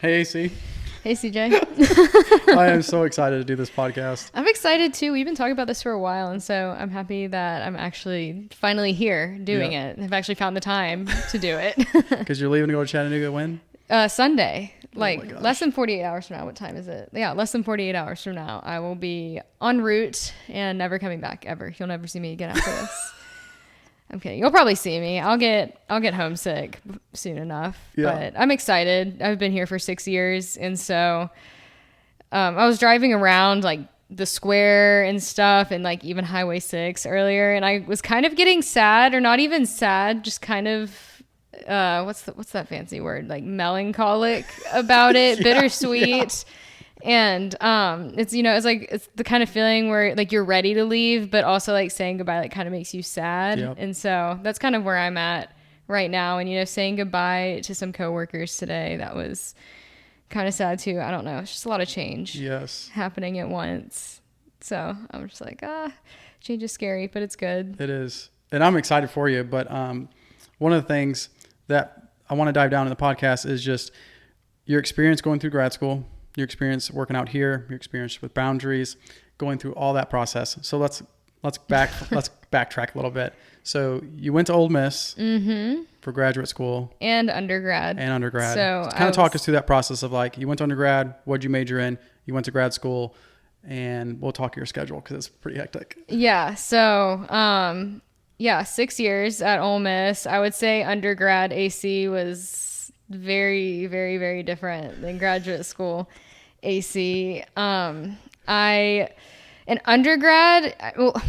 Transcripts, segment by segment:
Hey, AC. Hey, CJ. I am so excited to do this podcast I'm excited too. We've been talking about this for a while, and so I'm happy that I'm actually finally here doing Yeah. it. I've actually found the time to do it. because you're leaving to go to Chattanooga when? Sunday, my like gosh. less than 48 hours from now. What time is it? Yeah, less than 48 hours from now. I will be en route and never coming back ever. You'll never see me again after this. I'm kidding. You'll probably see me. I'll get homesick soon enough. Yeah. But I'm excited. I've been here for 6 years, and so I was driving around like the square and stuff, and like even Highway 6 earlier, and I was kind of getting sad, or not even sad, just kind of what's that fancy word, like melancholic about it. Yeah, Bittersweet. And it's, it's like it's the kind of feeling where like you're ready to leave, but also like saying goodbye like kind of makes you sad. Yep. And so that's kind of where I'm at right now. And saying goodbye to some coworkers today, that was kind of sad too. I don't know, it's just a lot of change Yes, happening at once. So I'm just like, change is scary, but it's good. it is. And I'm excited for you. But one of the things that I want to dive down in the podcast is just your experience going through grad school, your experience working out here, your experience with Boundaries, going through all that process. So let's backtrack a little bit. So you went to Ole Miss for graduate school And undergrad. So kind of talk us through that process of like, you went to undergrad, what'd you major in? You went to grad school, and we'll talk your schedule because it's pretty hectic. Yeah. So, 6 years at Ole Miss. I would say undergrad AC was very, very, very different than graduate school AC. In undergrad, well,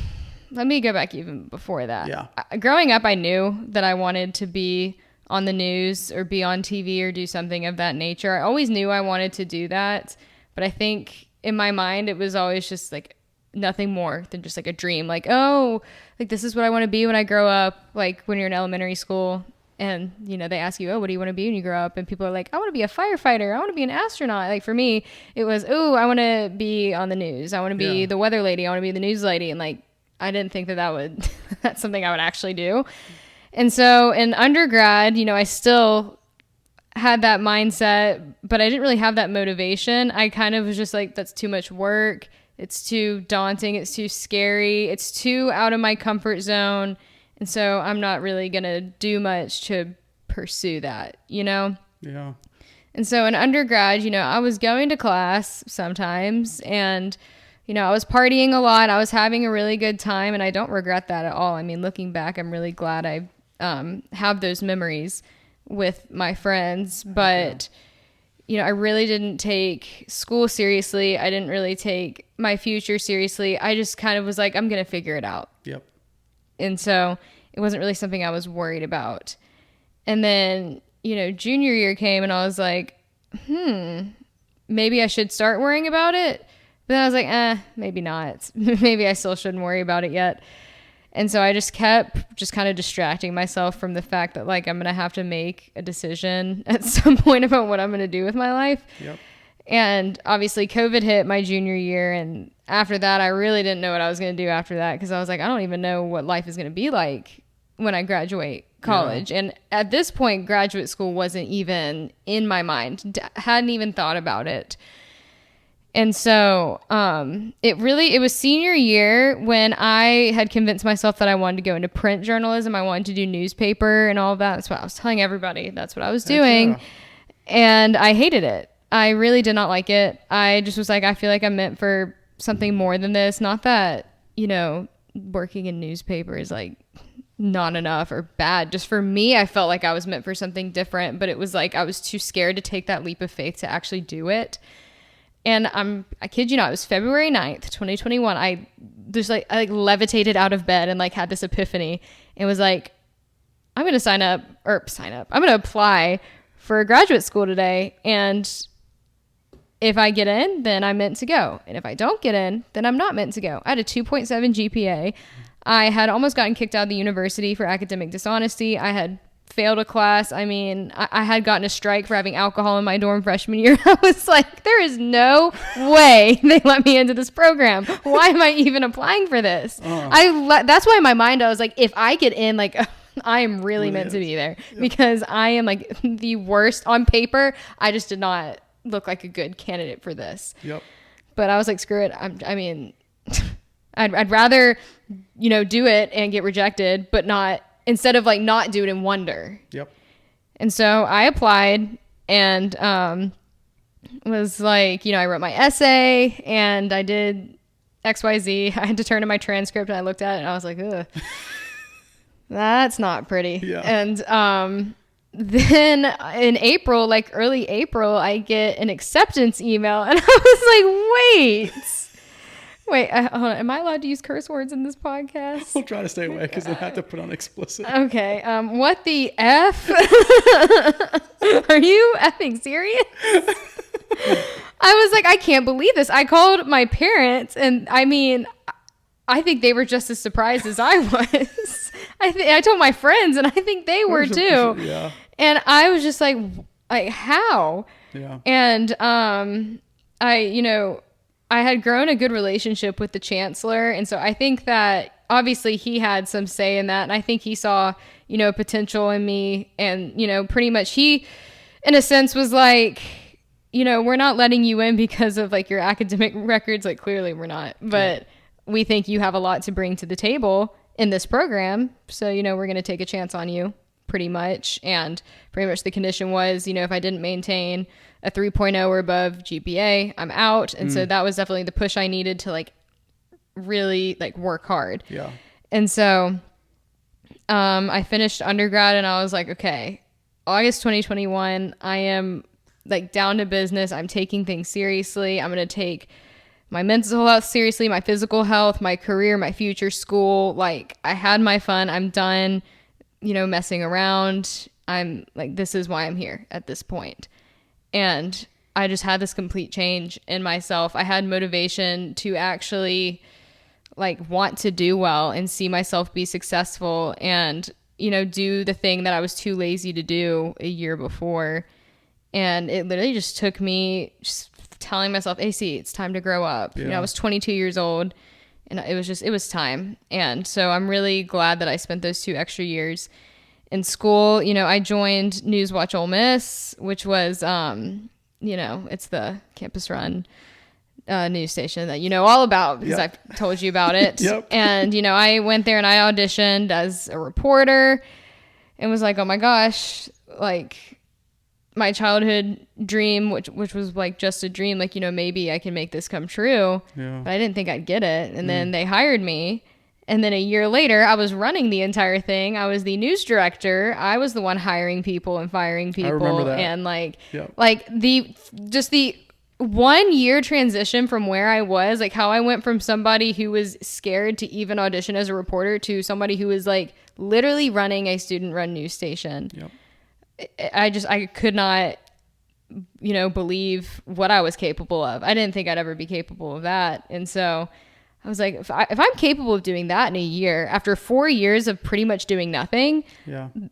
let me go back even before that. Yeah. Growing up, I knew that I wanted to be on the news or be on TV or do something of that nature. I always knew I wanted to do that, but I think in my mind, it was always just like nothing more than just like a dream. Like, oh, like this is what I want to be when I grow up. Like when you're in elementary school and, they ask you, oh, what do you want to be when you grow up? And people are like, I want to be a firefighter. I want to be an astronaut. Like for me, it was, oh, I want to be on the news. I want to be the weather lady. I want to be the news lady. And like, I didn't think that would, that's something I would actually do. And so in undergrad, I still had that mindset, but I didn't really have that motivation. I kind of was just like, that's too much work. It's too daunting. It's too scary. It's too out of my comfort zone. And so I'm not really going to do much to pursue that, Yeah. And so in undergrad, I was going to class sometimes, and, I was partying a lot. I was having a really good time, and I don't regret that at all. I mean, looking back, I'm really glad I have those memories with my friends, but I really didn't take school seriously. I didn't really take my future seriously. I just kind of was like, I'm going to figure it out. Yep. And so it wasn't really something I was worried about. And then, junior year came and I was like, maybe I should start worrying about it. But then I was like, maybe not. Maybe I still shouldn't worry about it yet. And so I just kept kind of distracting myself from the fact that like I'm going to have to make a decision at some point about what I'm going to do with my life. Yep. And obviously COVID hit my junior year. And after that, I really didn't know what I was going to do after that, because I was like, I don't even know what life is going to be like when I graduate college. Yeah. And at this point, graduate school wasn't even in my mind. Hadn't even thought about it. And so it was senior year when I had convinced myself that I wanted to go into print journalism. I wanted to do newspaper and all of that. That's what I was telling everybody. That's what I was doing. Yeah. And I hated it. I really did not like it. I just was like, I feel like I'm meant for something more than this. Not that, working in newspaper is like not enough or bad. Just for me, I felt like I was meant for something different, but it was like I was too scared to take that leap of faith to actually do it. And I kid you not, it was February 9th, 2021. I levitated out of bed and like had this epiphany and was like, I'm going to sign up. I'm going to apply for graduate school today. And if I get in, then I'm meant to go. And if I don't get in, then I'm not meant to go. I had a 2.7 GPA. I had almost gotten kicked out of the university for academic dishonesty. I had failed a class. I mean, I had gotten a strike for having alcohol in my dorm freshman year. I was like, there is no way they let me into this program. Why am I even applying for this? That's why in my mind, I was like, if I get in, like, I am really meant to be there because I am like the worst on paper. I just did not look like a good candidate for this. Yep. But I was like, screw it. I mean, I'd rather, do it and get rejected, but not, instead of like not do it and wonder. Yep. And so I applied and was like, I wrote my essay and I did XYZ. I had to turn in my transcript and I looked at it and I was like, ugh, that's not pretty. Yeah. And then in April, like early April, I get an acceptance email and I was like, wait, hold on. Am I allowed to use curse words in this podcast? We'll try to stay away because I have to put on explicit. Okay. What the F? Are you effing serious? I was like, I can't believe this. I called my parents and I mean, I think they were just as surprised as I was. I told my friends and I think they were too. Yeah. And I was just like how? Yeah. And I had grown a good relationship with the chancellor. And so I think that obviously he had some say in that. And I think he saw, potential in me. And, pretty much he, in a sense, was like, we're not letting you in because of like your academic records. Like clearly we're not. But we think you have a lot to bring to the table in this program. So, we're going to take a chance on you pretty much. And pretty much the condition was, if I didn't maintain a 3.0 or above GPA, I'm out. And so that was definitely the push I needed to like really like work hard. Yeah. And so I finished undergrad and I was like, okay, August 2021, I am like down to business. I'm taking things seriously. I'm going to take my mental health seriously, my physical health, my career, my future, school. Like I had my fun. I'm done, messing around. I'm like, this is why I'm here at this point. And I just had this complete change in myself. I had motivation to actually like want to do well and see myself be successful and, do the thing that I was too lazy to do a year before. And it literally just took me just telling myself, AC, it's time to grow up. Yeah. I was 22 years old and it was time. And so I'm really glad that I spent those 2 extra years in school. I joined Newswatch Ole Miss, which was, it's the campus run news station that you know all about because I've told you about it. Yep. And, I went there and I auditioned as a reporter and was like, oh my gosh, like my childhood dream, which was like just a dream, like, maybe I can make this come true. Yeah. But I didn't think I'd get it. And then they hired me. And then a year later, I was running the entire thing. I was the news director. I was the one hiring people and firing people. I remember that. And the 1 year transition from where I was, like how I went from somebody who was scared to even audition as a reporter to somebody who was like literally running a student run news station. Yep. I could not, believe what I was capable of. I didn't think I'd ever be capable of that. And so I was like, if I'm capable of doing that in a year, after 4 years of pretty much doing nothing,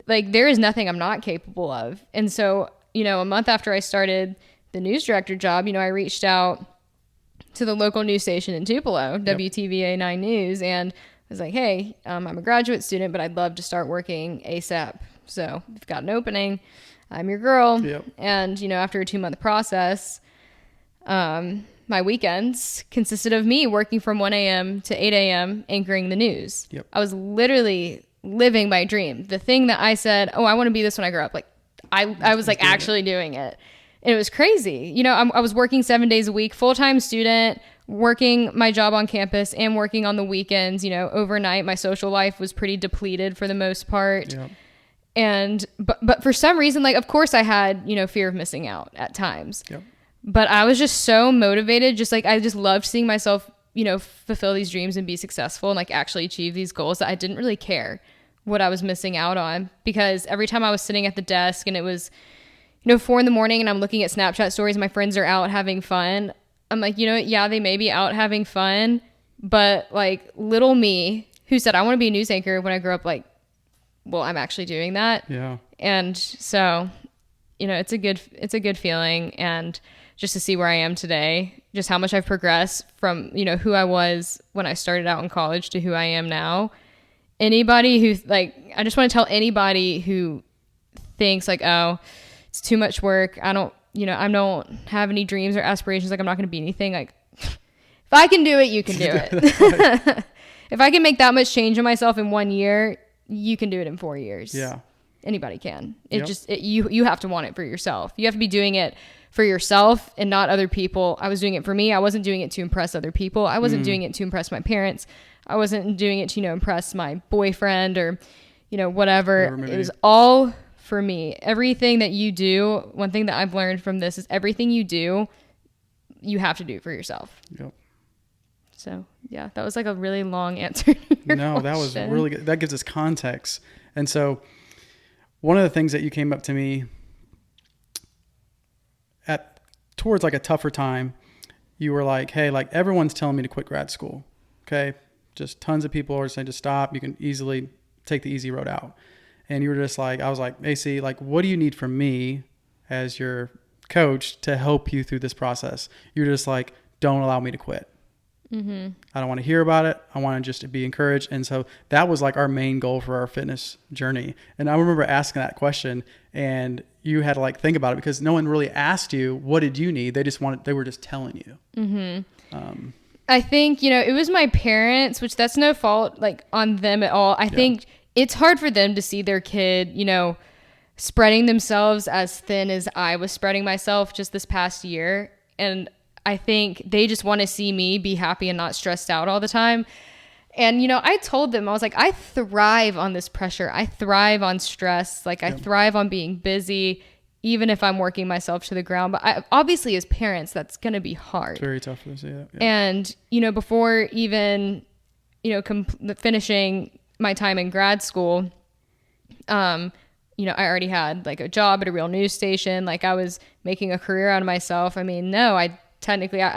like there is nothing I'm not capable of. And so, a month after I started the news director job, I reached out to the local news station in Tupelo, WTVA 9 News, and I was like, hey, I'm a graduate student, but I'd love to start working ASAP. So if you've got an opening, I'm your girl. Yep. And, after a 2-month process, my weekends consisted of me working from 1 a.m. to 8 a.m. anchoring the news. Yep. I was literally living my dream. The thing that I said, oh, I want to be this when I grow up. Like I was like actually doing it. And it was crazy. I was working 7 days a week, full-time student, working my job on campus and working on the weekends. Overnight, my social life was pretty depleted for the most part. Yep. And, but for some reason, like, of course I had, fear of missing out at times. Yep. But I was just so motivated. Just like, I just loved seeing myself, fulfill these dreams and be successful and like actually achieve these goals that I didn't really care what I was missing out on. Because every time I was sitting at the desk and it was, 4 a.m. and I'm looking at Snapchat stories and my friends are out having fun. I'm like, yeah, they may be out having fun, but like little me who said, I want to be a news anchor when I grow up, like, well, I'm actually doing that. Yeah. And so, it's a good feeling. And just to see where I am today, just how much I've progressed from, who I was when I started out in college to who I am now anybody who I just want to tell anybody who thinks like, oh, it's too much work. I don't have any dreams or aspirations. Like I'm not going to be anything. Like if I can do it, you can do it. If I can make that much change in myself in 1 year, you can do it in 4 years. Yeah. Anybody can. You have to want it for yourself. You have to be doing it for yourself and not other people. I was doing it for me. I wasn't doing it to impress other people. I wasn't doing it to impress my parents. I wasn't doing it to, impress my boyfriend or, whatever. It was all for me. Everything that you do, one thing that I've learned from this is everything you do, you have to do for yourself. Yep. So, yeah, that was like a really long answer. No, that was really good. That gives us context. And so one of the things that you came up to me towards like a tougher time, you were like, hey, like everyone's telling me to quit grad school. Okay. Just tons of people are saying to stop. You can easily take the easy road out. And you were just like, I was like, AC, like, what do you need from me as your coach to help you through this process? You're just like, don't allow me to quit. Mm-hmm. I don't want to hear about it. I want to just be encouraged. And so that was like our main goal for our fitness journey. And I remember asking that question and you had to like think about it because no one really asked you, what did you need? They were just telling you. Mm-hmm. I think, it was my parents, which that's no fault like on them at all. I think it's hard for them to see their kid, spreading themselves as thin as I was spreading myself just this past year. And I think they just want to see me be happy and not stressed out all the time. And, I told them, I was like, I thrive on this pressure. I thrive on stress. Like I thrive on being busy, even if I'm working myself to the ground. But obviously as parents, that's going to be hard. It's very tough to see that. Yeah. And, before even, finishing my time in grad school, I already had like a job at a real news station. Like I was making a career out of myself. I mean, no, I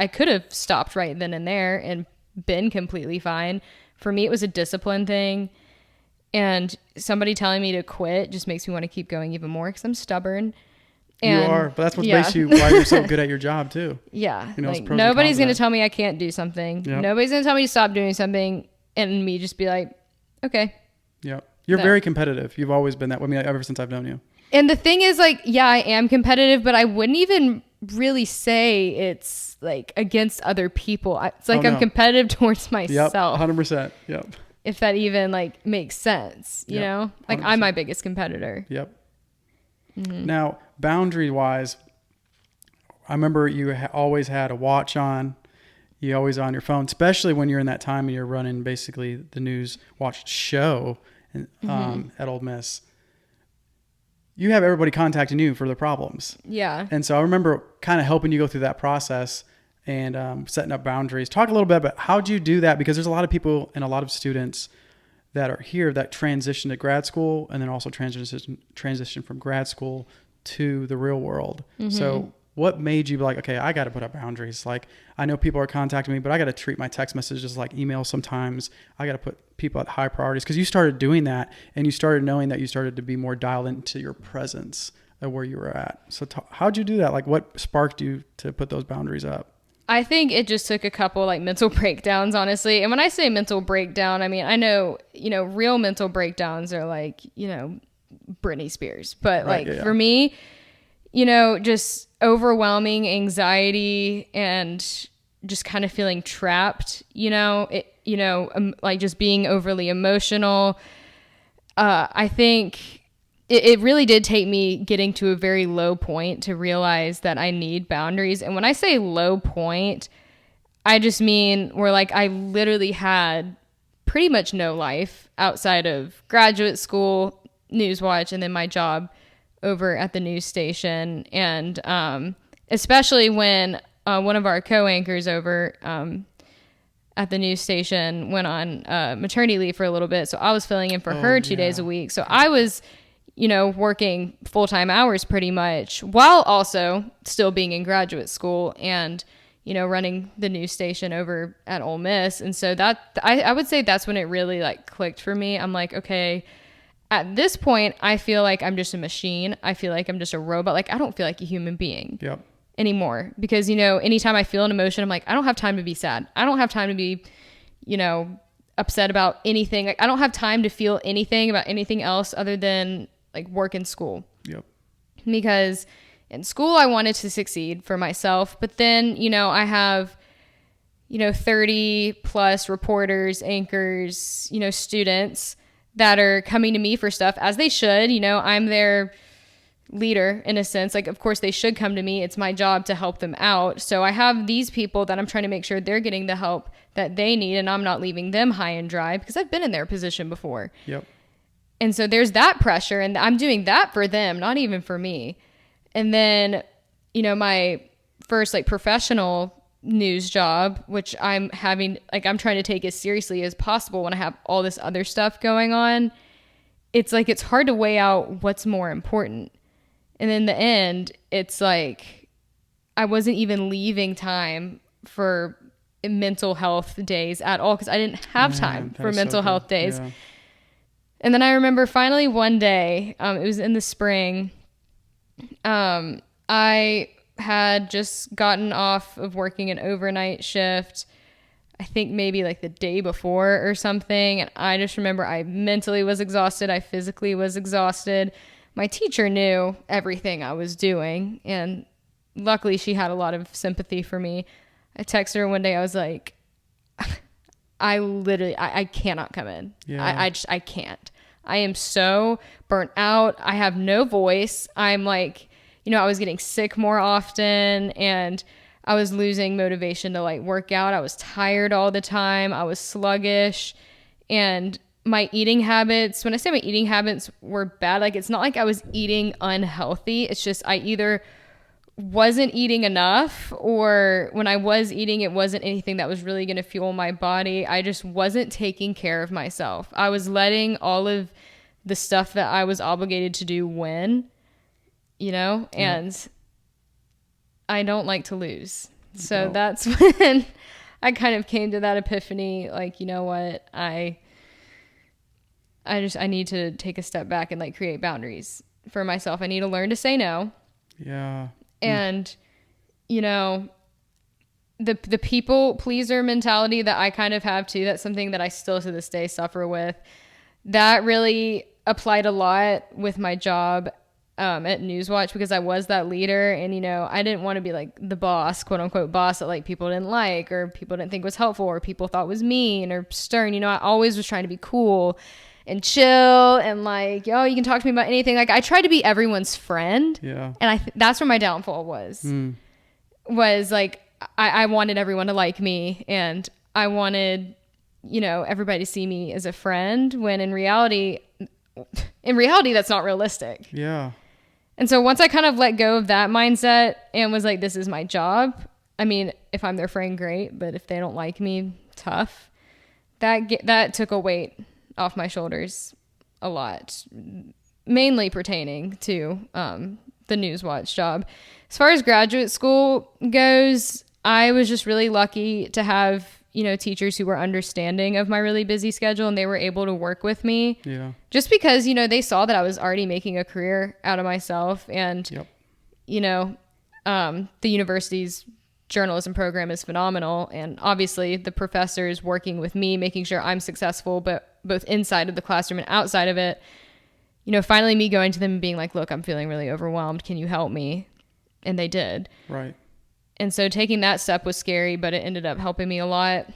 could have stopped right then and there and been completely fine. For me, it was a discipline thing. And somebody telling me to quit just makes me want to keep going even more because I'm stubborn. And, you are, but that's what makes you why you're so good at your job too. Yeah. Like nobody's going to tell me I can't do something. Yep. Nobody's going to tell me to stop doing something and me just be like, okay. Yeah. You're very competitive. You've always been that way. I mean, ever since I've known you. And the thing is like, yeah, I am competitive, but I wouldn't even really say it's like against other people. It's like I'm competitive towards myself. Yep, 100%. Yep. If that even like makes sense, you know? Like 100%. I'm my biggest competitor. Yep. Mm-hmm. Now, boundary wise, I remember you always had a watch on. You always on your phone, especially when you're in that time and you're running basically the news watch show at Ole Miss. You have everybody contacting you for the problems. Yeah. And so I remember kind of helping you go through that process and setting up boundaries. Talk a little bit about how'd you do that? Because there's a lot of people and a lot of students that are here that transition to grad school and then also transition from grad school to the real world. Mm-hmm. So what made you be like, okay, I got to put up boundaries? Like I know people are contacting me, but I got to treat my text messages like emails sometimes. I got to put people at high priorities because you started doing that and you started knowing that you started to be more dialed into your presence of where you were at. So how'd you do that? Like what sparked you to put those boundaries up? I think it just took a couple like mental breakdowns, honestly. And when I say mental breakdown, I mean, I know, real mental breakdowns are like, Britney Spears, but for me, just overwhelming anxiety and just kind of feeling trapped, like just being overly emotional. I think it really did take me getting to a very low point to realize that I need boundaries. And when I say low point, I just mean where like I literally had pretty much no life outside of graduate school, Newswatch, and then my job over at the news station. And especially when one of our co-anchors over at the news station went on maternity leave for a little bit. So I was filling in for her 2 days a week. So I was, working full-time hours pretty much while also still being in graduate school and, running the news station over at Ole Miss. And so that I would say that's when it really like clicked for me. I'm like, okay, at this point, I feel like I'm just a machine. I feel like I'm just a robot. Like I don't feel like a human being anymore because, anytime I feel an emotion, I'm like, I don't have time to be sad. I don't have time to be, upset about anything. Like I don't have time to feel anything about anything else other than like work and school. Yep. Because in school I wanted to succeed for myself, but then, you know, I have, you know, 30 plus reporters, anchors, you know, students that are coming to me for stuff, as they should. You know, I'm their leader in a sense. Like, of course they should come to me. It's my job to help them out. So I have these people that I'm trying to make sure they're getting the help that they need, and I'm not leaving them high and dry, because I've been in their position before. Yep. And so there's that pressure, and I'm doing that for them, not even for me. And then, you know, my first like professional news job, which I'm having, like, I'm trying to take as seriously as possible when I have all this other stuff going on. It's like, it's hard to weigh out what's more important. And in the end, it's like, I wasn't even leaving time for mental health days at all, because I didn't have time for mental health days. Yeah. And then I remember finally one day, it was in the spring, I had just gotten off of working an overnight shift, I think maybe like the day before or something. And I just remember I mentally was exhausted. I physically was exhausted. My teacher knew everything I was doing, and luckily she had a lot of sympathy for me. I texted her one day. I was like, I cannot come in. Yeah. I can't. I am so burnt out. I have no voice. I'm like, you know, I was getting sick more often, and I was losing motivation to like work out. I was tired all the time. I was sluggish, and my eating habits, when I say my eating habits were bad, like, it's not like I was eating unhealthy. It's just I either wasn't eating enough, or when I was eating, it wasn't anything that was really going to fuel my body. I just wasn't taking care of myself. I was letting all of the stuff that I was obligated to do win, you know, and I don't like to lose. So that's when I kind of came to that epiphany, like, you know what, I need to take a step back and like create boundaries for myself. I need to learn to say no. Yeah. And, you know, the people pleaser mentality that I kind of have too, that's something that I still to this day suffer with. That really applied a lot with my job at Newswatch, because I was that leader, and, you know, I didn't want to be like the boss, quote unquote boss, that like people didn't like, or people didn't think was helpful, or people thought was mean or stern. You know, I always was trying to be cool and chill, and like, yo, you can talk to me about anything. Like, I tried to be everyone's friend. Yeah. And that's where my downfall was. Was like, I wanted everyone to like me, and I wanted, you know, everybody to see me as a friend, when in reality, that's not realistic. Yeah. And so once I kind of let go of that mindset and was like, this is my job. I mean, if I'm their friend, great. But if they don't like me, tough. That took a weight off my shoulders a lot, mainly pertaining to the Newswatch job. As far as graduate school goes, I was just really lucky to have, you know, teachers who were understanding of my really busy schedule, and they were able to work with me. Yeah. Just because, you know, they saw that I was already making a career out of myself, and, you know, the university's journalism program is phenomenal. And obviously the professors working with me, making sure I'm successful, but both inside of the classroom and outside of it, you know, finally me going to them and being like, look, I'm feeling really overwhelmed. Can you help me? And they did. Right. And so taking that step was scary, but it ended up helping me a lot.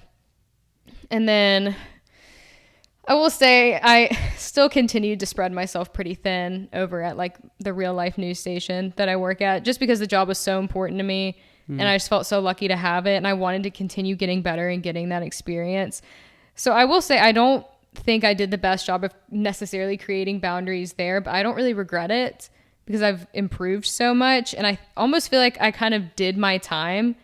And then I will say I still continued to spread myself pretty thin over at like the real life news station that I work at, just because the job was so important to me. And I just felt so lucky to have it. And I wanted to continue getting better and getting that experience. So I will say I don't think I did the best job of necessarily creating boundaries there, but I don't really regret it, because I've improved so much. And I almost feel like I kind of did my time.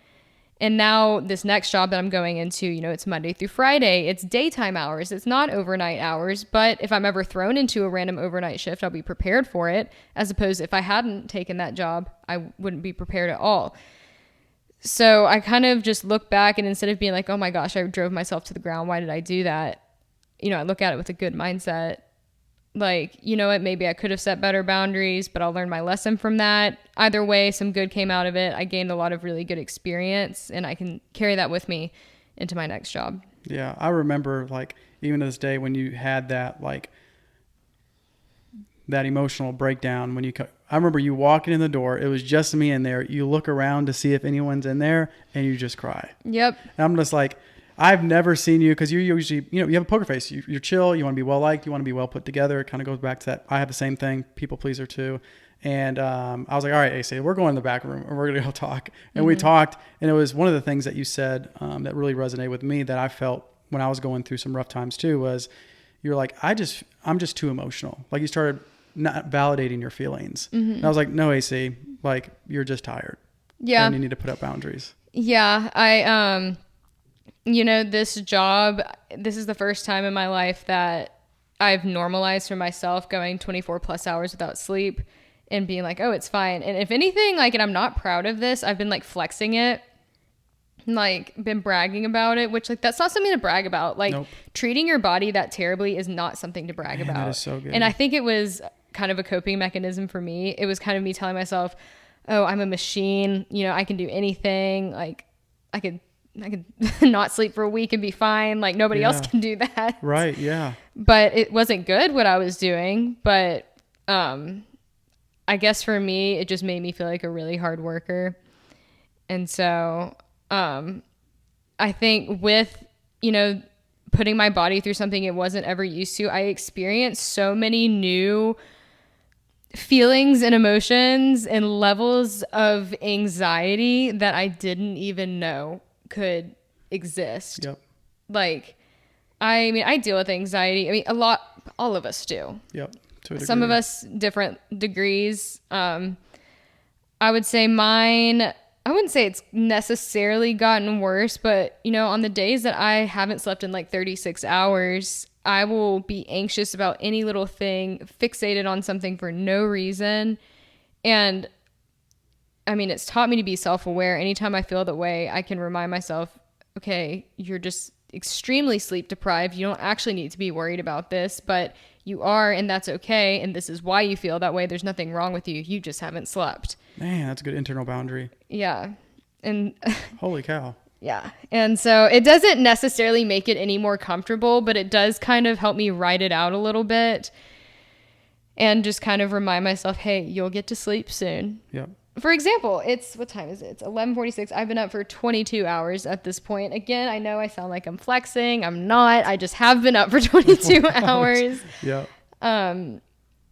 And now this next job that I'm going into, you know, it's Monday through Friday. It's daytime hours. It's not overnight hours. But if I'm ever thrown into a random overnight shift, I'll be prepared for it. As opposed to if I hadn't taken that job, I wouldn't be prepared at all. So I kind of just look back, and instead of being like, oh my gosh, I drove myself to the ground, why did I do that? You know, I look at it with a good mindset. Like, you know what, maybe I could have set better boundaries, but I'll learn my lesson from that. Either way, some good came out of it. I gained a lot of really good experience, and I can carry that with me into my next job. Yeah. I remember like even to this day when you had that, like that emotional breakdown when I remember you walking in the door, it was just me in there. You look around to see if anyone's in there and you just cry. Yep. And I'm just like, I've never seen you, because you usually, you have a poker face. You're chill. You want to be well liked. You want to be well put together. It kind of goes back to that. I have the same thing, people pleaser too. And I was like, all right, AC, we're going in the back room and we're going to go talk. And we talked, and it was one of the things that you said that really resonated with me that I felt when I was going through some rough times too, was you're like, I'm just too emotional. Like you started not validating your feelings. And I was like, no, AC, like you're just tired. Yeah. And you need to put up boundaries. Yeah. This job, this is the first time in my life that I've normalized for myself going 24 plus hours without sleep and being like, oh, it's fine. And if anything, like, and I'm not proud of this, I've been like flexing it, like been bragging about it, which like, that's not something to brag about. Like Nope. Treating your body that terribly is not something to brag about. That is so good. And I think it was kind of a coping mechanism for me. It was kind of me telling myself, oh, I'm a machine. I can do anything. Like I could not sleep for a week and be fine. Like nobody else can do that. Right. Yeah. But it wasn't good what I was doing. But I guess for me, it just made me feel like a really hard worker. And so I think with, putting my body through something it wasn't ever used to, I experienced so many new feelings and emotions and levels of anxiety that I didn't even know could exist. Yep. Like, I deal with anxiety. All of us do. Yep. To a degree. Some of us different degrees. I would say mine, I wouldn't say it's necessarily gotten worse, but on the days that I haven't slept in like 36 hours, I will be anxious about any little thing, fixated on something for no reason. And it's taught me to be self-aware. Anytime I feel that way, I can remind myself, okay, you're just extremely sleep deprived. You don't actually need to be worried about this, but you are, and that's okay. And this is why you feel that way. There's nothing wrong with you. You just haven't slept. Man, that's a good internal boundary. Yeah. And holy cow. Yeah. And so it doesn't necessarily make it any more comfortable, but it does kind of help me write it out a little bit and just kind of remind myself, hey, you'll get to sleep soon. Yep. For example, what time is it? It's 11:46. I've been up for 22 hours at this point. Again, I know I sound like I'm flexing. I'm not. I just have been up for 22 hours. Yeah.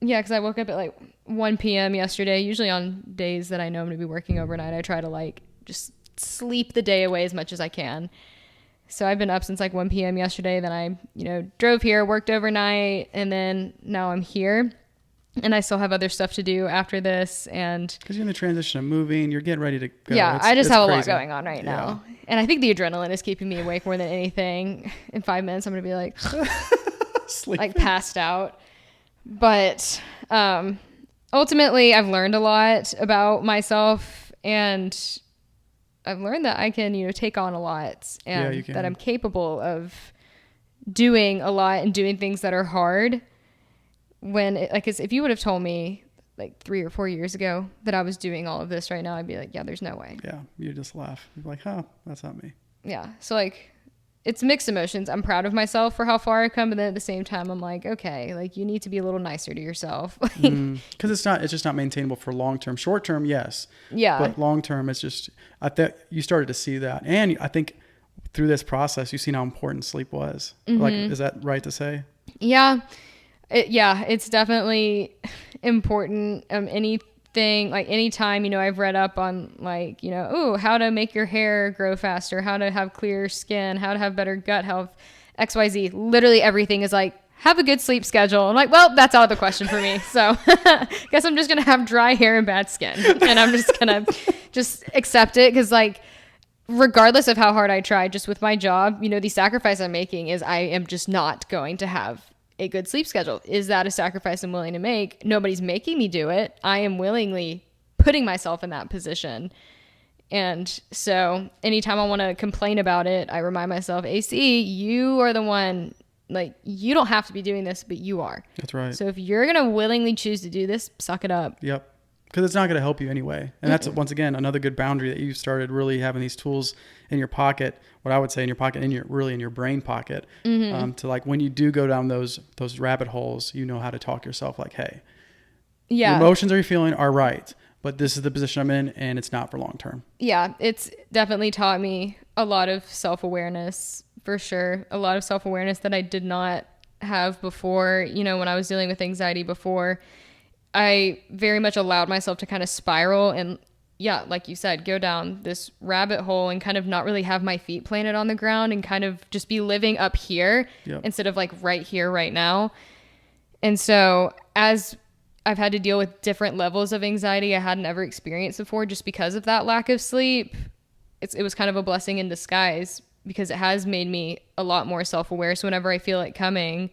Yeah, because I woke up at like 1 p.m. yesterday. Usually on days that I know I'm going to be working overnight, I try to like just sleep the day away as much as I can. So I've been up since like 1 p.m. yesterday. Then I, drove here, worked overnight, and then now I'm here. And I still have other stuff to do after this. And because you're in the transition of moving, you're getting ready to go. Yeah, I just have crazy. a lot going on right now. And I think the adrenaline is keeping me awake more than anything. In 5 minutes, I'm going to be like, like passed out. But ultimately, I've learned a lot about myself, and I've learned that I can, take on a lot, and that I'm capable of doing a lot and doing things that are hard. If you would have told me like 3 or 4 years ago that I was doing all of this right now, I'd be like, yeah, there's no way. Yeah. You just laugh. You're like, huh, that's not me. Yeah. So like, it's mixed emotions. I'm proud of myself for how far I've come, but then at the same time, I'm like, okay, like you need to be a little nicer to yourself. Because it's just not maintainable for long term. Short term, yes. Yeah. But long term, it's just, I think you started to see that. And I think through this process, you've seen how important sleep was. Mm-hmm. Like, is that right to say? Yeah. It's definitely important. Anytime, I've read up on how to make your hair grow faster, how to have clear skin, how to have better gut health, XYZ. Literally everything is like, have a good sleep schedule. I'm like, well, that's out of the question for me. So guess I'm just going to have dry hair and bad skin. And I'm just going to just accept it. Cause regardless of how hard I try, just with my job, the sacrifice I'm making is I am just not going to have a good sleep schedule. Is that a sacrifice I'm willing to make? Nobody's making me do it. I am willingly putting myself in that position. And so anytime I want to complain about it, I remind myself, AC, you are the one, you don't have to be doing this, but you are. That's right. So if you're going to willingly choose to do this, suck it up. Yep. because it's not going to help you anyway. And that's, once again, another good boundary that you started really having these tools in your pocket, what I would say in your pocket, in your brain pocket, to like, when you do go down those rabbit holes, you know how to talk yourself like, hey, the emotions you're feeling are right, but this is the position I'm in and it's not for long term. Yeah, it's definitely taught me a lot of self-awareness, for sure. A lot of self-awareness that I did not have before. You know, when I was dealing with anxiety before, I very much allowed myself to kind of spiral and, yeah, like you said, go down this rabbit hole and kind of not really have my feet planted on the ground and kind of just be living up here instead of like right here, right now. And so as I've had to deal with different levels of anxiety I hadn't ever experienced before just because of that lack of sleep, it was kind of a blessing in disguise, because it has made me a lot more self-aware. So whenever I feel it coming,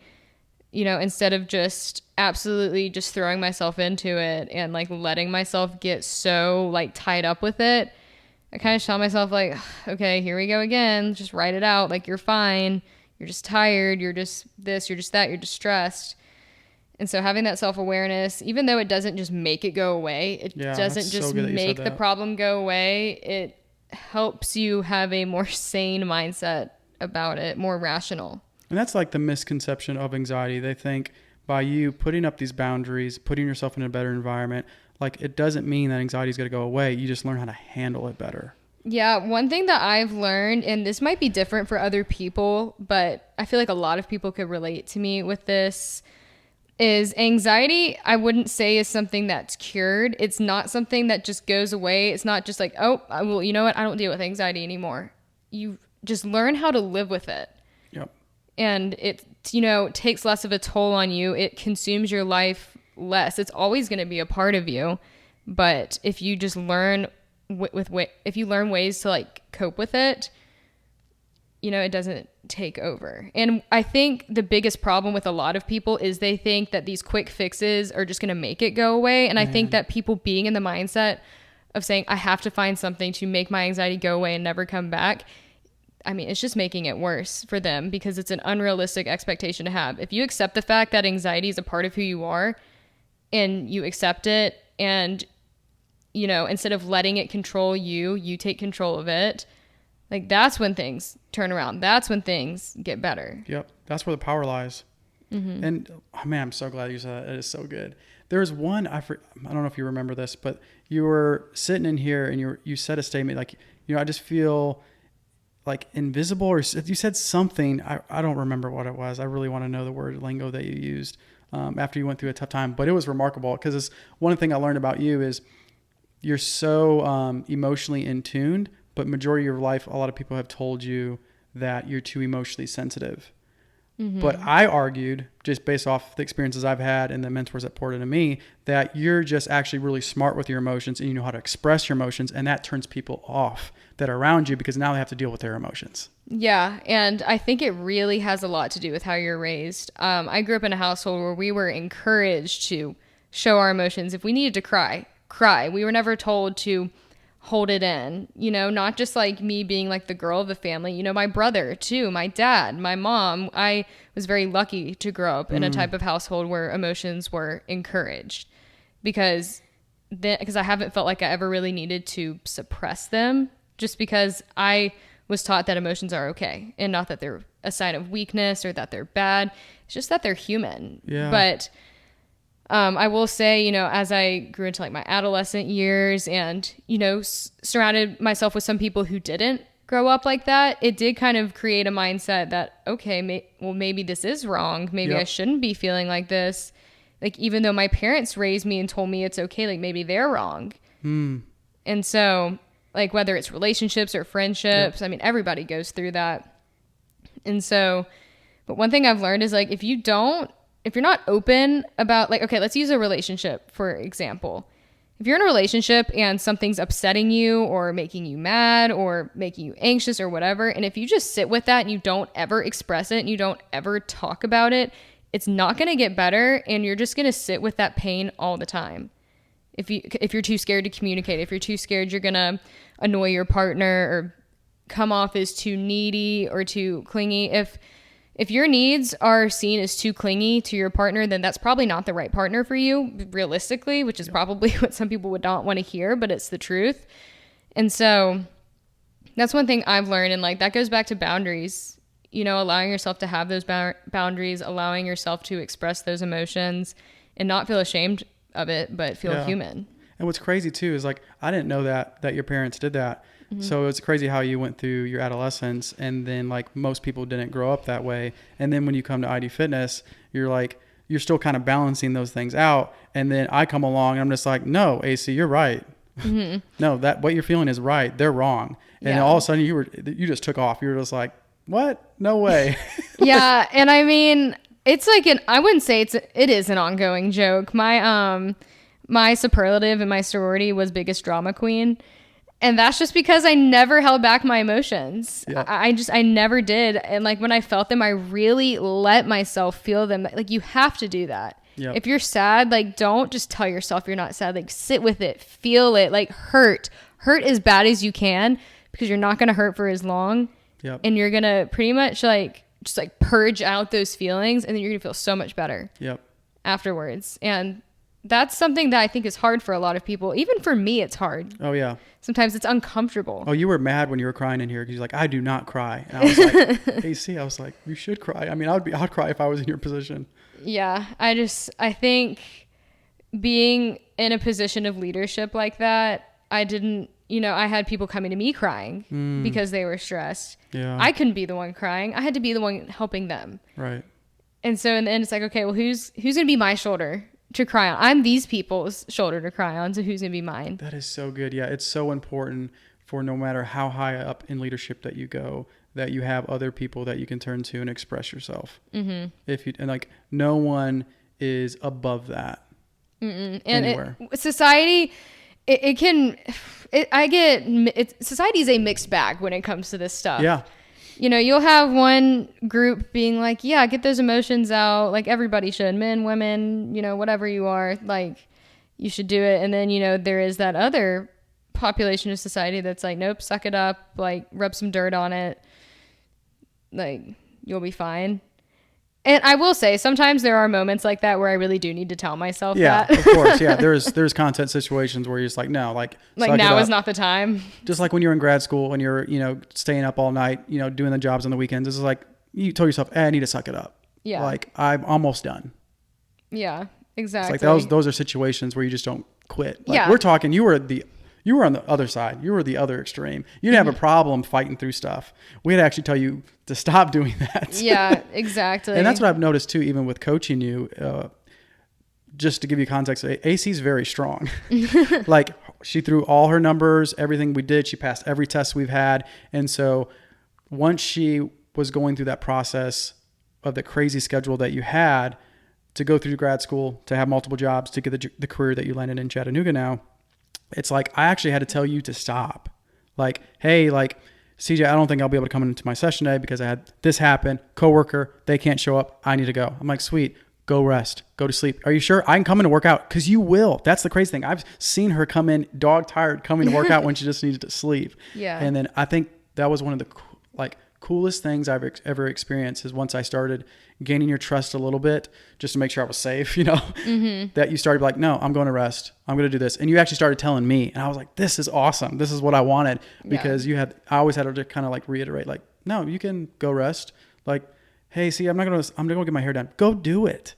you know, instead of just absolutely just throwing myself into it and like letting myself get so like tied up with it, I kind of tell myself like, okay, here we go again. Just write it out. Like, you're fine. You're just tired. You're just this, you're just that, you're just stressed. And so having that self-awareness, even though it doesn't just make it go away, it doesn't just make the problem go away. It helps you have a more sane mindset about it, more rational. And that's like the misconception of anxiety. They think by you putting up these boundaries, putting yourself in a better environment, like, it doesn't mean that anxiety is going to go away. You just learn how to handle it better. Yeah. One thing that I've learned, and this might be different for other people, but I feel like a lot of people could relate to me with this, is anxiety, I wouldn't say is something that's cured. It's not something that just goes away. It's not just like, oh, well, you know what? I don't deal with anxiety anymore. You just learn how to live with it. Yep. And it, you know, takes less of a toll on you. It consumes your life less. It's always going to be a part of you. But if you just learn if you learn ways to like cope with it, you know, it doesn't take over. And I think the biggest problem with a lot of people is they think that these quick fixes are just going to make it go away. And I think that people being in the mindset of saying, I have to find something to make my anxiety go away and never come back, I mean, it's just making it worse for them, because it's an unrealistic expectation to have. If you accept the fact that anxiety is a part of who you are and you accept it, and, you know, instead of letting it control you, you take control of it, like, that's when things turn around. That's when things get better. Yep. That's where the power lies. Mm-hmm. And oh man, I'm so glad you said that. It is so good. There was one, I don't know if you remember this, but you were sitting in here and you said a statement like, you know, I just feel like invisible, or you said something. I don't remember what it was. I really want to know the word lingo that you used after you went through a tough time, but it was remarkable, because it's one thing I learned about you is you're so emotionally in tuned. But majority of your life, a lot of people have told you that you're too emotionally sensitive. Mm-hmm. But I argued, just based off the experiences I've had and the mentors that poured into me, that you're just actually really smart with your emotions and you know how to express your emotions. And that turns people off that are around you, because now they have to deal with their emotions. Yeah. And I think it really has a lot to do with how you're raised. I grew up in a household where we were encouraged to show our emotions. If we needed to cry. We were never told to hold it in, you know, not just like me being like the girl of the family, you know, my brother too, my dad, my mom. I was very lucky to grow up in a type of household where emotions were encouraged, because I haven't felt like I ever really needed to suppress them, just because I was taught that emotions are okay, and not that they're a sign of weakness or that they're bad. It's just that they're human. Yeah. But I will say, you know, as I grew into like my adolescent years and, you know, surrounded myself with some people who didn't grow up like that, it did kind of create a mindset that, okay, maybe this is wrong. Maybe I shouldn't be feeling like this. Like, even though my parents raised me and told me it's okay, like maybe they're wrong. And so, like, whether it's relationships or friendships, I mean, everybody goes through that. And so, but one thing I've learned is like, if you're not open about, like, okay, let's use a relationship, for example. If you're in a relationship and something's upsetting you or making you mad or making you anxious or whatever, and if you just sit with that and you don't ever express it and you don't ever talk about it, it's not going to get better, and you're just going to sit with that pain all the time. If you're too scared to communicate, if you're too scared you're going to annoy your partner or come off as too needy or too clingy, if If your needs are seen as too clingy to your partner, then that's probably not the right partner for you, realistically, which is probably what some people would not want to hear, but it's the truth. And so that's one thing I've learned. And like, that goes back to boundaries, you know, allowing yourself to have those boundaries, allowing yourself to express those emotions and not feel ashamed of it, but feel human. And what's crazy too is like, I didn't know that your parents did that. So it's crazy how you went through your adolescence, and then like most people didn't grow up that way. And then when you come to ID Fitness, you're like, you're still kind of balancing those things out. And then I come along and I'm just like, no, AC, you're right. No, that what you're feeling is right. They're wrong. And all of a sudden you just took off. You were just like, what? No way. Yeah. And I mean, it's like I wouldn't say it is an ongoing joke. My superlative in my sorority was biggest drama queen. And that's just because I never held back my emotions. Yep. I never did. And like when I felt them, I really let myself feel them. Like you have to do that. Yep. If you're sad, like don't just tell yourself you're not sad. Like sit with it, feel it, like hurt as bad as you can, because you're not going to hurt for as long. Yep. And you're going to pretty much like just like purge out those feelings, and then you're going to feel so much better afterwards. And that's something that I think is hard for a lot of people. Even for me, it's hard. Oh, yeah. Sometimes it's uncomfortable. Oh, you were mad when you were crying in here because you're like, I do not cry. And I was like, AC, I was like, you should cry. I mean, I'd cry if I was in your position. Yeah. I think being in a position of leadership like that, I didn't, you know, I had people coming to me crying because they were stressed. Yeah. I couldn't be the one crying. I had to be the one helping them. Right. And so in the end, it's like, okay, well, who's going to be my shoulder to cry on? I'm these people's shoulder to cry on, so who's gonna be mine? That is so good. Yeah, it's so important for no matter how high up in leadership that you go, that you have other people that you can turn to and express yourself. And like no one is above that. And society, society is a mixed bag when it comes to this stuff. Yeah. You know, you'll have one group being like, yeah, get those emotions out. Like everybody should, men, women, you know, whatever you are, like you should do it. And then, you know, there is that other population of society that's like, nope, suck it up, like rub some dirt on it. Like you'll be fine. And I will say sometimes there are moments like that where I really do need to tell myself that. Yeah, of course. Yeah. There's content situations where you're just like, no, like now is not the time. Just like when you're in grad school and you're, you know, staying up all night, you know, doing the jobs on the weekends. This is like, you told yourself, I need to suck it up. Yeah. Like I'm almost done. Yeah, exactly. It's like those are situations where you just don't quit. Like we're talking, you were on the other side. You were the other extreme. You didn't have a problem fighting through stuff. We had to actually tell you to stop doing that. Yeah, exactly. And that's what I've noticed too, even with coaching you, just to give you context, AC is very strong. Like she threw all her numbers, everything we did, she passed every test we've had. And so once she was going through that process of the crazy schedule that you had to go through grad school, to have multiple jobs, to get the career that you landed in Chattanooga now, it's like, I actually had to tell you to stop. Like, hey, like, CJ, I don't think I'll be able to come into my session today because I had this happen. Coworker, they can't show up. I need to go. I'm like, sweet, go rest, go to sleep. Are you sure? I can come in to work out, because you will. That's the crazy thing. I've seen her come in dog tired, coming to work out when she just needed to sleep. Yeah. And then I think that was one of the coolest things I've ever experienced is once I started gaining your trust a little bit, just to make sure I was safe, you know, that you started like, no, I'm going to rest. I'm going to do this. And you actually started telling me, and I was like, this is awesome. This is what I wanted, because I always had to kind of like reiterate, like, no, you can go rest. Like, hey, see, I'm going to get my hair done. Go do it.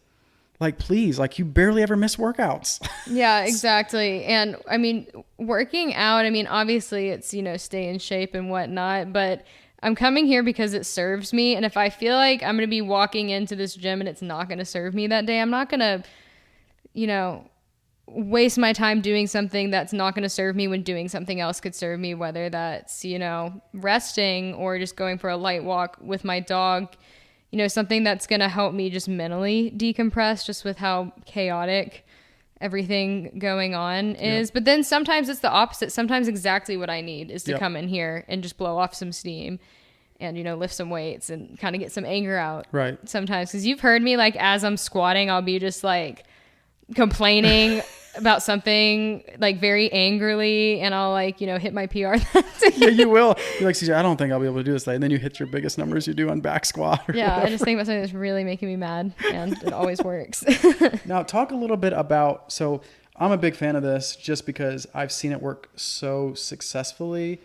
Like, please, like you barely ever miss workouts. Yeah, exactly. And I mean, working out, I mean, obviously it's, you know, stay in shape and whatnot, but I'm coming here because it serves me. And if I feel like I'm going to be walking into this gym and it's not going to serve me that day, I'm not going to, you know, waste my time doing something that's not going to serve me when doing something else could serve me, whether that's, you know, resting or just going for a light walk with my dog, you know, something that's going to help me just mentally decompress just with how chaotic everything going on is. But then sometimes it's the opposite. Sometimes exactly what I need is to come in here and just blow off some steam and, you know, lift some weights and kind of get some anger out. Right. Sometimes, because you've heard me, like, as I'm squatting, I'll be just like complaining about something like very angrily, and I'll like, hit my PR. Yeah, you will. You're like, CJ, I don't think I'll be able to do this. And then you hit your biggest numbers you do on back squat. Yeah, whatever. I just think about something that's really making me mad, and it always works. Now, talk a little bit about, so I'm a big fan of this just because I've seen it work so successfully.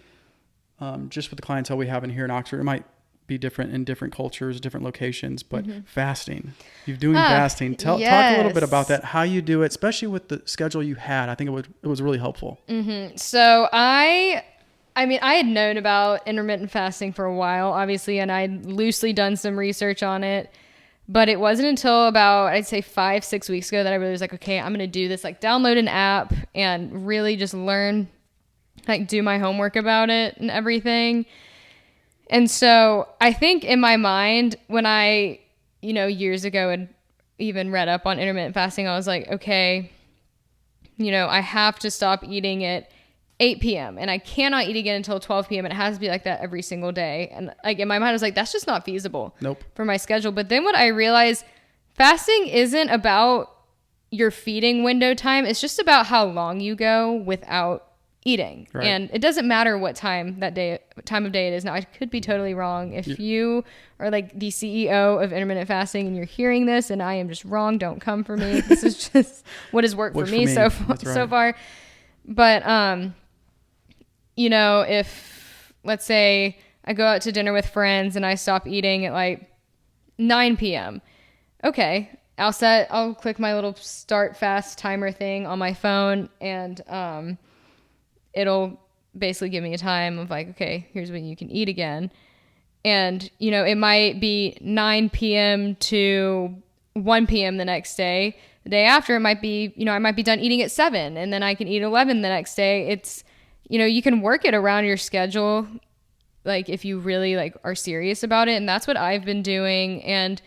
Just with the clientele we have in here in Oxford, it might be different in different cultures, different locations, but fasting. You're doing fasting. Talk a little bit about that, how you do it, especially with the schedule you had. I think it was really helpful. So I had known about intermittent fasting for a while, obviously, and I'd loosely done some research on it. But it wasn't until about, I'd say 5-6 weeks ago that I really was like, okay, I'm going to do this, like download an app and really just learn, like do my homework about it and everything. And so I think in my mind, when I, years ago had even read up on intermittent fasting, I was like, okay, I have to stop eating at 8 p.m. and I cannot eat again until 12 p.m. It has to be like that every single day. And like in my mind, I was like, that's just not feasible for my schedule. But then what I realized, fasting isn't about your feeding window time. It's just about how long you go without eating. Right. And it doesn't matter what time of day it is. Now, I could be totally wrong. If you are like the CEO of intermittent fasting and you're hearing this and I am just wrong, don't come for me. This is just what has worked for me so far. But, if let's say I go out to dinner with friends and I stop eating at like 9 p.m. Okay. I'll click my little start fast timer thing on my phone and, it'll basically give me a time of like, okay, here's when you can eat again. And, it might be 9 p.m. to 1 p.m. the next day. The day after it might be, I might be done eating at 7 and then I can eat 11 the next day. It's, you can work it around your schedule. Like if you really like are serious about it. And that's what I've been doing. And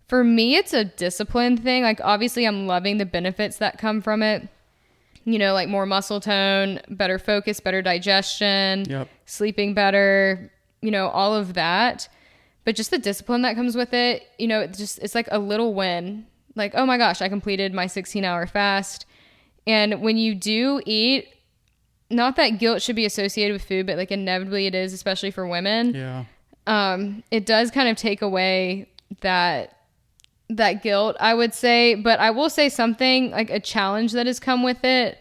for me, it's a discipline thing. Like obviously I'm loving the benefits that come from it. Like more muscle tone, better focus, better digestion, sleeping better, all of that. But just the discipline that comes with it, it's like a little win. Like, oh my gosh, I completed my 16-hour fast. And when you do eat, not that guilt should be associated with food, but like inevitably it is, especially for women. Yeah. It does kind of take away that guilt, I would say. But I will say something like a challenge that has come with it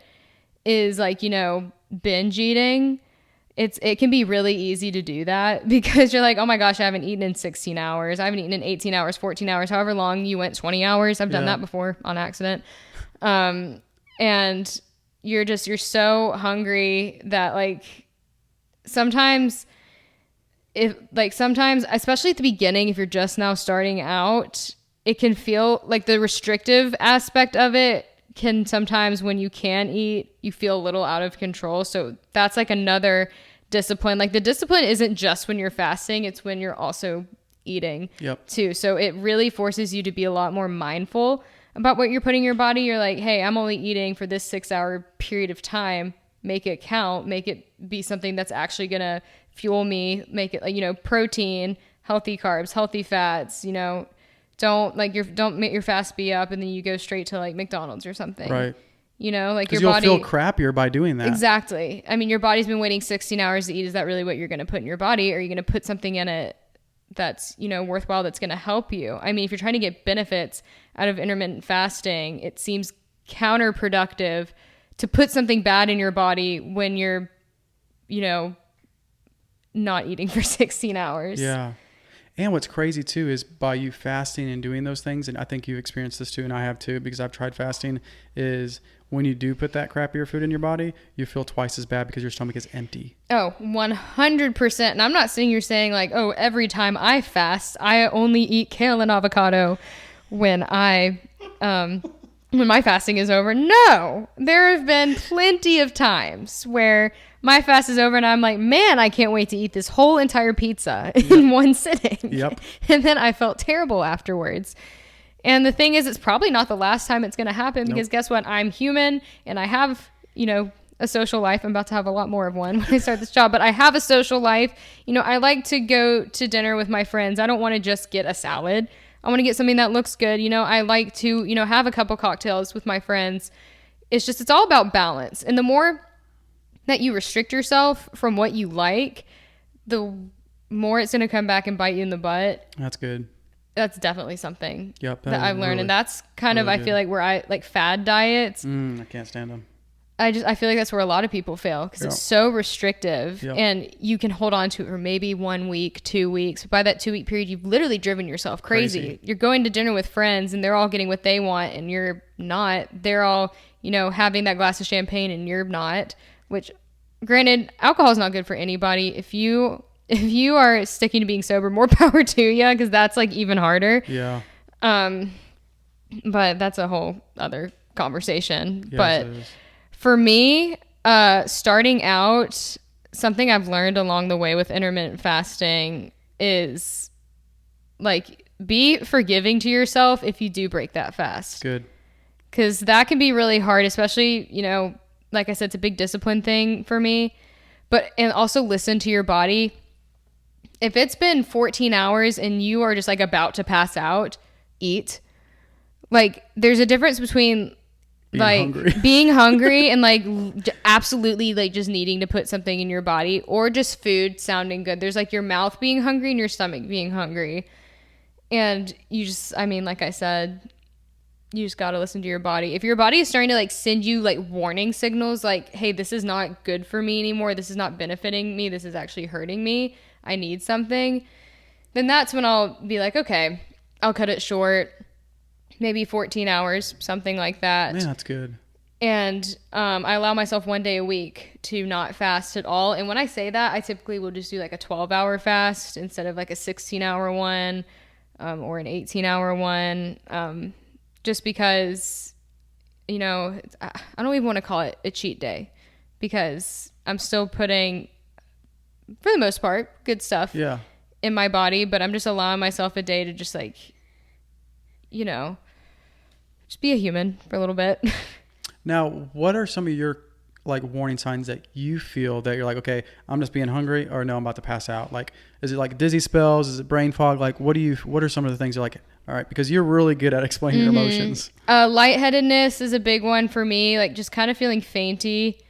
is like, binge eating. It can be really easy to do that because you're like, oh my gosh, I haven't eaten in 16 hours. I haven't eaten in 18 hours, 14 hours, however long you went, 20 hours. I've done that before on accident. And you're so hungry that like sometimes, especially at the beginning, if you're just now starting out, it can feel like the restrictive aspect of it can sometimes, when you can eat, you feel a little out of control. So that's like another discipline. Like the discipline isn't just when you're fasting, it's when you're also eating too. So it really forces you to be a lot more mindful about what you're putting in your body. You're like, hey, I'm only eating for this 6-hour period of time. Make it count. Make it be something that's actually going to fuel me. Make it like, protein, healthy carbs, healthy fats, don't make your fast be up and then you go straight to like McDonald's or something. Right. Like your body you'll feel crappier by doing that. Exactly. I mean, your body's been waiting 16 hours to eat. Is that really what you're going to put in your body? Or are you going to put something in it that's, worthwhile, that's going to help you? I mean, if you're trying to get benefits out of intermittent fasting, it seems counterproductive to put something bad in your body when you're, not eating for 16 hours. Yeah. And what's crazy too is by you fasting and doing those things, and I think you've experienced this too, and I have too, because I've tried fasting, is when you do put that crappier food in your body, you feel twice as bad because your stomach is empty. Oh, 100%. And I'm not sitting here saying like, oh, every time I fast, I only eat kale and avocado when my fasting is over. No, there have been plenty of times where my fast is over and I'm like, man, I can't wait to eat this whole entire pizza in one sitting. Yep. And then I felt terrible afterwards. And the thing is, it's probably not the last time it's going to happen because guess what? I'm human and I have, a social life. I'm about to have a lot more of one when I start this job, but I have a social life. I like to go to dinner with my friends. I don't want to just get a salad. I want to get something that looks good. I like to, have a couple cocktails with my friends. it's all about balance. And the more that you restrict yourself from what you like, the more it's going to come back and bite you in the butt. That's good. That's definitely something Yep, that I've learned. really, And that's kind of, really I good. feel like where I like fad diets. I can't stand them. I feel like that's where a lot of people fail because it's Yep. so restrictive Yep. and you can hold on to it for maybe 1 week, 2 weeks. By that 2 week period, you've literally driven yourself crazy. You're going to dinner with friends and they're all getting what they want and you're not. They're all, having that glass of champagne and you're not, which granted, alcohol is not good for anybody. If you are sticking to being sober, more power to you because that's like even harder. Yeah. But that's a whole other conversation. Yes, but it is. for me, starting out, something I've learned along the way with intermittent fasting is like be forgiving to yourself if you do break that fast. Good. Because that can be really hard, especially, like I said, it's a big discipline thing for me. And also listen to your body. If it's been 14 hours and you are just like about to pass out, eat. Like there's a difference between being hungry and like absolutely like just needing to put something in your body or just food sounding good. There's like your mouth being hungry and your stomach being hungry. And like I said, you just got to listen to your body. If your body is starting to like send you like warning signals like, hey, this is not good for me anymore. This is not benefiting me. This is actually hurting me. I need something. Then that's when I'll be like, okay, I'll cut it short. Maybe 14 hours, something like that. Man, that's good. And I allow myself 1 day a week to not fast at all. And when I say that, I typically will just do like a 12-hour fast instead of like a 16-hour one or an 18-hour one. Just because, I don't even want to call it a cheat day because I'm still putting, for the most part, good stuff in my body. But I'm just allowing myself a day to just like, just be a human for a little bit. Now, what are some of your like warning signs that you feel that you're like, okay, I'm just being hungry or no, I'm about to pass out? Like, is it like dizzy spells? Is it brain fog? Like, what are some of the things you're like, all right, because you're really good at explaining your emotions. Lightheadedness is a big one for me. Like just kind of feeling fainty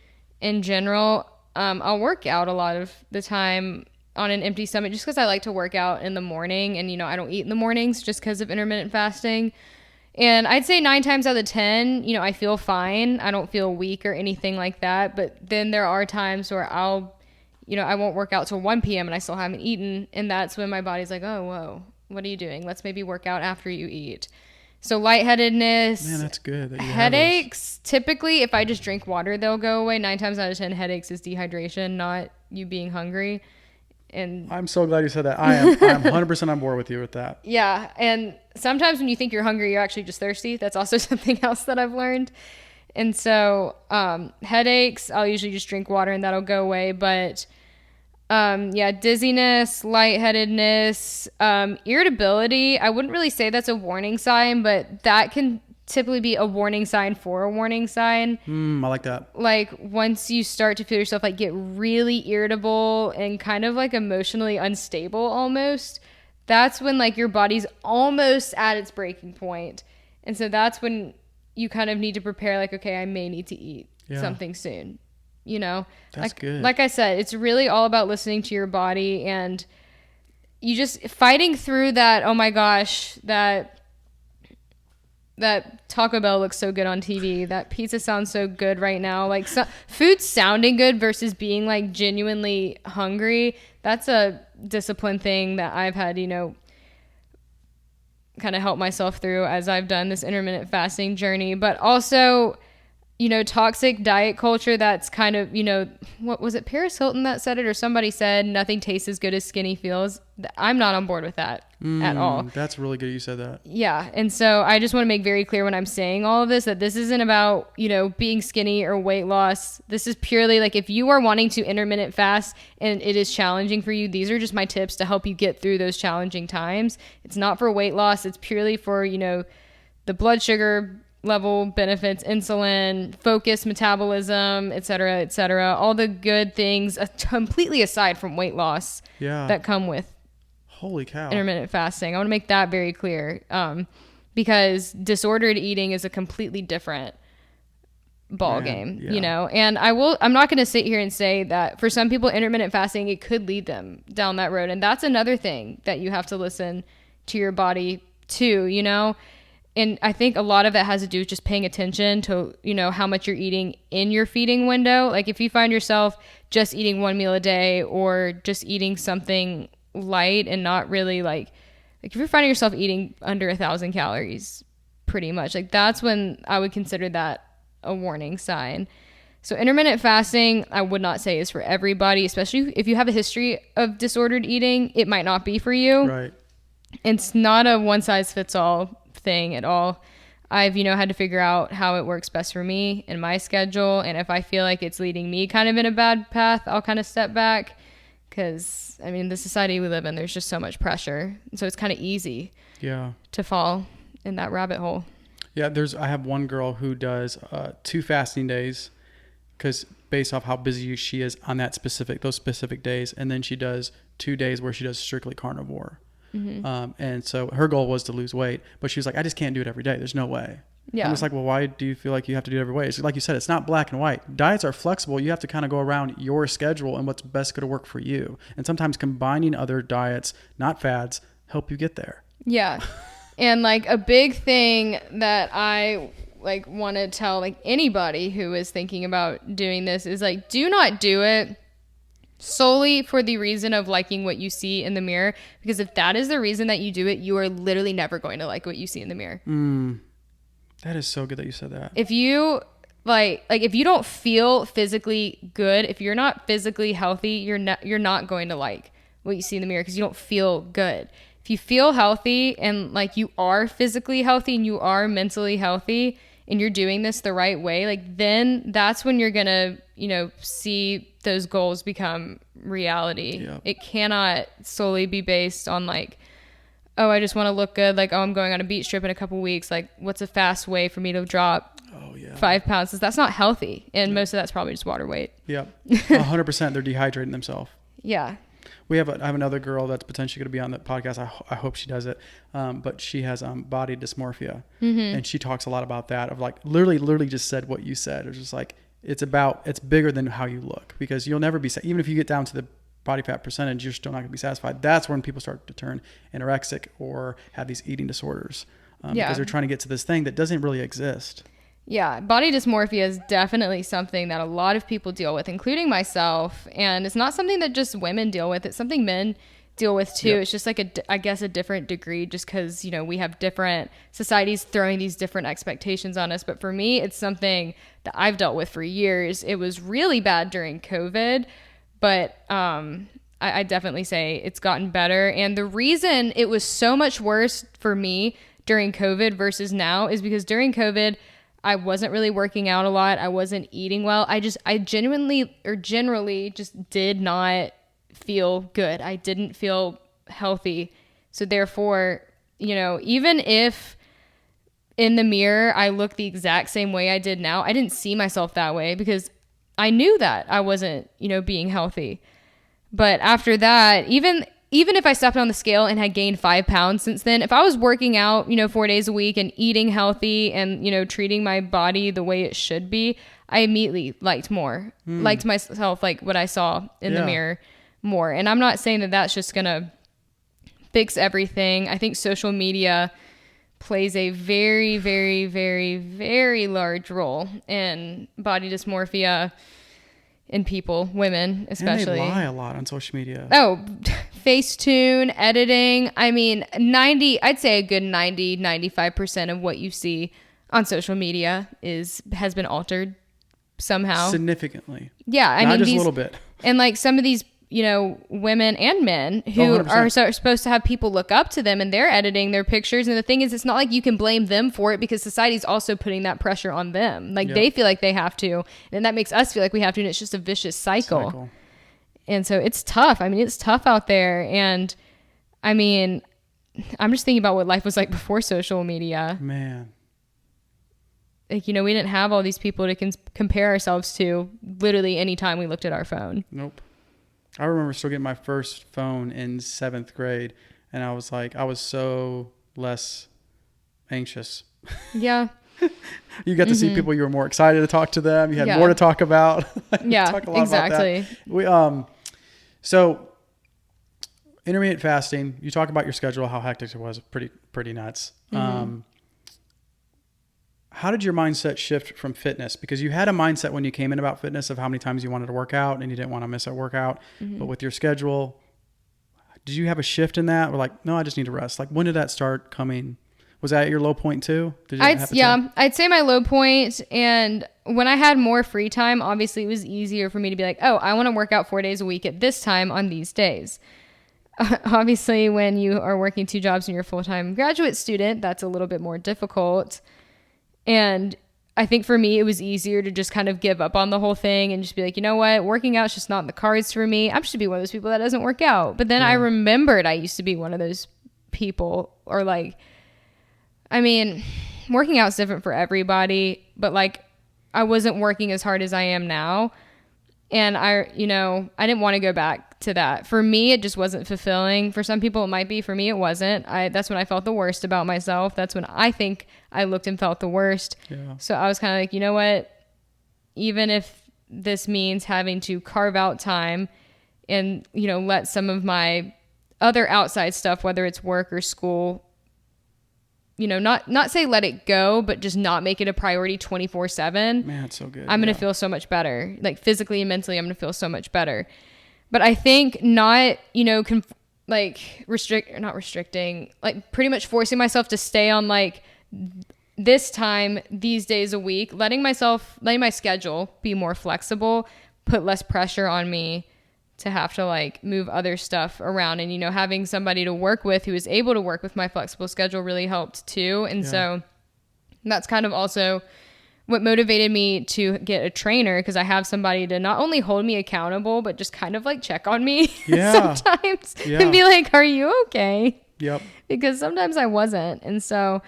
in general. I'll work out a lot of the time on an empty stomach just because I like to work out in the morning and, I don't eat in the mornings just because of intermittent fasting. And I'd say 9 times out of 10, I feel fine. I don't feel weak or anything like that. But then there are times where I won't work out till 1 p.m. and I still haven't eaten. And that's when my body's like, oh, whoa, what are you doing? Let's maybe work out after you eat. So lightheadedness. Man, that's good. That you headaches. Typically, if I just drink water, they'll go away. 9 times out of 10, headaches is dehydration, not you being hungry. And I'm so glad you said that. I'm 100% on board with you with that. Yeah. And sometimes when you think you're hungry, you're actually just thirsty. That's also something else that I've learned. And so headaches, I'll usually just drink water and that'll go away. But dizziness, lightheadedness, irritability, I wouldn't really say that's a warning sign, but that can typically be a warning sign for a warning sign. I like that. Like once you start to feel yourself like get really irritable and kind of like emotionally unstable almost, that's when like your body's almost at its breaking point. And so that's when you kind of need to prepare like, okay, I may need to eat something soon. That's good. Like I said, it's really all about listening to your body and you just fighting through that. Oh my gosh, that Taco Bell looks so good on TV. That pizza sounds so good right now. Like food sounding good versus being like genuinely hungry. That's a discipline thing that I've had, kind of help myself through as I've done this intermittent fasting journey. But also, toxic diet culture that's kind of, what was it, Paris Hilton that said it or somebody said nothing tastes as good as skinny feels. I'm not on board with that at all. That's really good you said that. Yeah. And so I just want to make very clear when I'm saying all of this that this isn't about, being skinny or weight loss. This is purely like if you are wanting to intermittent fast and it is challenging for you, these are just my tips to help you get through those challenging times. It's not for weight loss. It's purely for, the blood sugar level benefits, insulin, focus, metabolism, et cetera, all the good things completely aside from weight loss that come with holy cow intermittent fasting. I want to make that very clear because disordered eating is a completely different ball Man, game, yeah. you know. And I'm not going to sit here and say that for some people intermittent fasting, it could lead them down that road. And that's another thing that you have to listen to your body too, you know. And I think a lot of it has to do with just paying attention to, you know, how much you're eating in your feeding window. Like if you find yourself just eating one meal a day or just eating something light and not really like if you're finding yourself eating under 1,000 calories pretty much, like that's when I would consider that a warning sign. So intermittent fasting, I would not say is for everybody, especially if you have a history of disordered eating, it might not be for you. Right. It's not a one size fits all thing at all. I've, you know, had to figure out how it works best for me and my schedule. And if I feel like it's leading me kind of in a bad path, I'll kind of step back. Because, I mean, the society we live in, there's just so much pressure. So it's kind of easy to fall in that rabbit hole. Yeah, I have one girl who does 2 fasting days because based off how busy she is on those specific days. And then she does 2 days where she does strictly carnivore. Mm-hmm. And so her goal was to lose weight, but she was like, I just can't do it every day. There's no way. Yeah. I'm just like, well, why do you feel like you have to do it every way? It's like you said, it's not black and white. Diets are flexible. You have to kind of go around your schedule and what's best going to work for you. And sometimes combining other diets, not fads, help you get there. Yeah. And like a big thing that I like want to tell like anybody who is thinking about doing this is like, do not do it solely for the reason of liking what you see in the mirror. Because if that is the reason that you do it, you are literally never going to like what you see in the mirror. That is so good that you said that. If you if you don't feel physically good, if you're not physically healthy, you're not going to like what you see in the mirror because you don't feel good. If you feel healthy and like you are physically healthy and you are mentally healthy and you're doing this the right way, like then that's when you're going to, you know, see those goals become reality. Yep. It cannot solely be based on like, oh, I just want to look good. Like, oh, I'm going on a beach trip in a couple weeks. Like, what's a fast way for me to drop 5 pounds? That's not healthy. And most of that's probably just water weight. Yeah. 100%. They're dehydrating themselves. Yeah. I have another girl that's potentially going to be on the podcast. I hope she does it. But she has body dysmorphia. Mm-hmm. And she talks a lot about that of like literally just said what you said. It's just like, it's bigger than how you look because you'll never be, even if you get down to the body fat percentage, you're still not going to be satisfied. That's when people start to turn anorexic or have these eating disorders because they're trying to get to this thing that doesn't really exist. Yeah, body dysmorphia is definitely something that a lot of people deal with, including myself. And it's not something that just women deal with. It's something men deal with too. Yep. It's just like I guess a different degree just because, you know, we have different societies throwing these different expectations on us. But for me, it's something that I've dealt with for years. It was really bad during COVID, but I definitely say it's gotten better. And the reason it was so much worse for me during COVID versus now is because during COVID, I wasn't really working out a lot. I wasn't eating well. I generally just did not feel good. I didn't feel healthy. So therefore, you know, even if in the mirror I look the exact same way I did now, I didn't see myself that way because I knew that I wasn't, you know, being healthy. But after that, even if I stepped on the scale and had gained 5 pounds since then, if I was working out, you know, 4 days a week and eating healthy and, you know, treating my body the way it should be, I immediately liked myself, like what I saw in the mirror more. And I'm not saying that that's just going to fix everything. I think social media plays a very, very, very, very large role in body dysmorphia in people, women especially. And they lie a lot on social media. Oh, Facetune, editing. I mean, I'd say a good 95% of what you see on social media has been altered somehow. Significantly. Yeah. I mean, Not just a little bit. And like some of these, you know, women and men who are supposed to have people look up to them and they're editing their pictures. And the thing is, it's not like you can blame them for it because society's also putting that pressure on them. Like they feel like they have to, and that makes us feel like we have to. And it's just a vicious cycle. And so it's tough. I mean, it's tough out there. And I mean, I'm just thinking about what life was like before social media. Man. Like, you know, we didn't have all these people to compare ourselves to literally anytime we looked at our phone. Nope. I remember still getting my first phone in 7th grade, and I was so less anxious. Yeah. You got to see people. You were more excited to talk to them. You had more to talk about. Yeah, talk a lot exactly. about that. So intermittent fasting, you talk about your schedule, how hectic it was, pretty nuts. How did your mindset shift from fitness? Because you had a mindset when you came in about fitness of how many times you wanted to work out and you didn't want to miss a workout. But with your schedule, did you have a shift in that? Or like, no, I just need to rest. Like, when did that start coming? Was that your low point too? I'd say my low point. And when I had more free time, obviously it was easier for me to be like, oh, I want to work out 4 days a week at this time on these days. Obviously, when you are working 2 jobs and you're a full-time graduate student, that's a little bit more difficult. And I think for me, it was easier to just kind of give up on the whole thing and just be like, you know what, working out's just not in the cards for me. I'm just to be one of those people that doesn't work out. But then I remembered I used to be one of those people, or like, I mean, working out's different for everybody, but like I wasn't working as hard as I am now. And I didn't want to go back to that. For me, it just wasn't fulfilling. For some people, it might be. For me, it wasn't. That's when I felt the worst about myself. That's when I think I looked and felt the worst. Yeah. So I was kind of like, you know what? Even if this means having to carve out time and, let some of my other outside stuff, whether it's work or school, not say let it go, but just not make it a priority 24/7. Man, it's so good. I'm going to feel so much better. Like physically and mentally, I'm going to feel so much better. But I think not, not restricting, like pretty much forcing myself to stay on like this time, these days a week, letting my schedule be more flexible, put less pressure on me to have to like move other stuff around. And, having somebody to work with who is able to work with my flexible schedule really helped too. And so that's kind of also what motivated me to get a trainer, because I have somebody to not only hold me accountable, but just kind of like check on me sometimes and be like, are you okay? Yep. Because sometimes I wasn't. And so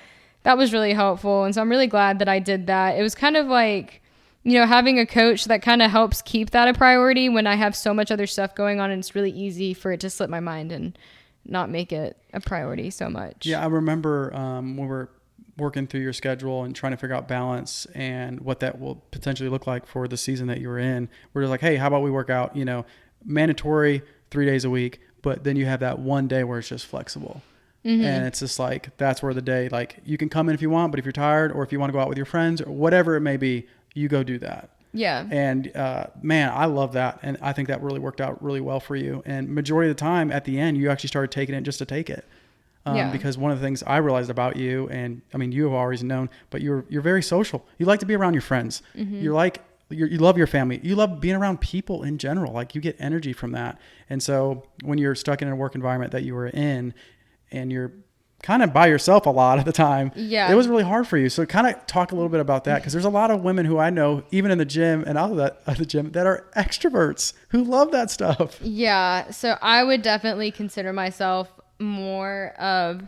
that was really helpful. And so I'm really glad that I did that. It was kind of like, having a coach that kind of helps keep that a priority when I have so much other stuff going on, and it's really easy for it to slip my mind and not make it a priority so much. Yeah, I remember when we're working through your schedule and trying to figure out balance and what that will potentially look like for the season that you were in. We're just like, hey, how about we work out, mandatory 3 days a week, but then you have that one day where it's just flexible. And it's just like, that's where the day, like you can come in if you want, but if you're tired or if you want to go out with your friends or whatever it may be, you go do that. Yeah. And man, I love that. And I think that really worked out really well for you. And majority of the time at the end, you actually started taking it just to take it. Because one of the things I realized about you, and I mean, you have always known, but you're very social. You like to be around your friends. You love your family. You love being around people in general. Like you get energy from that. And so when you're stuck in a work environment that you were in and you're kind of by yourself a lot of the time, it was really hard for you. So kind of talk a little bit about that, because there's a lot of women who I know, even in the gym and out of the gym, that are extroverts who love that stuff. Yeah. So I would definitely consider myself more of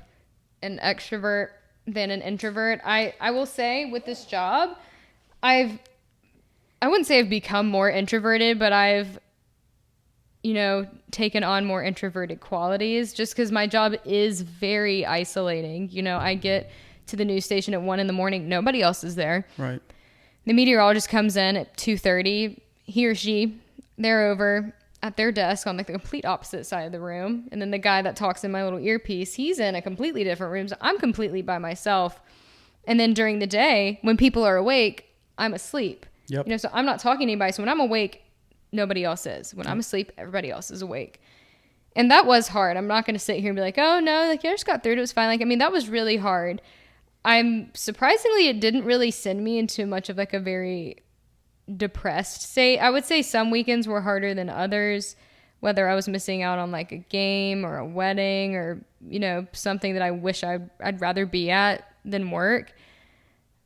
an extrovert than an introvert. I will say with this job, I wouldn't say I've become more introverted, but I've taken on more introverted qualities, just because my job is very isolating. I get to the news station at 1 a.m. Nobody else is there. Right. The meteorologist comes in at 2:30. He or she, they're over at their desk on like the complete opposite side of the room. And then the guy that talks in my little earpiece, he's in a completely different room. So I'm completely by myself. And then during the day, when people are awake, I'm asleep. Yep. So I'm not talking to anybody. So when I'm awake, nobody else is. When I'm asleep, everybody else is awake. And that was hard. I'm not going to sit here and be like, oh no, like I just got through it. It was fine. Like, I mean, that was really hard. Surprisingly, it didn't really send me into much of like a very depressed state. I would say some weekends were harder than others, whether I was missing out on like a game or a wedding or, something that I wish I'd rather be at than work.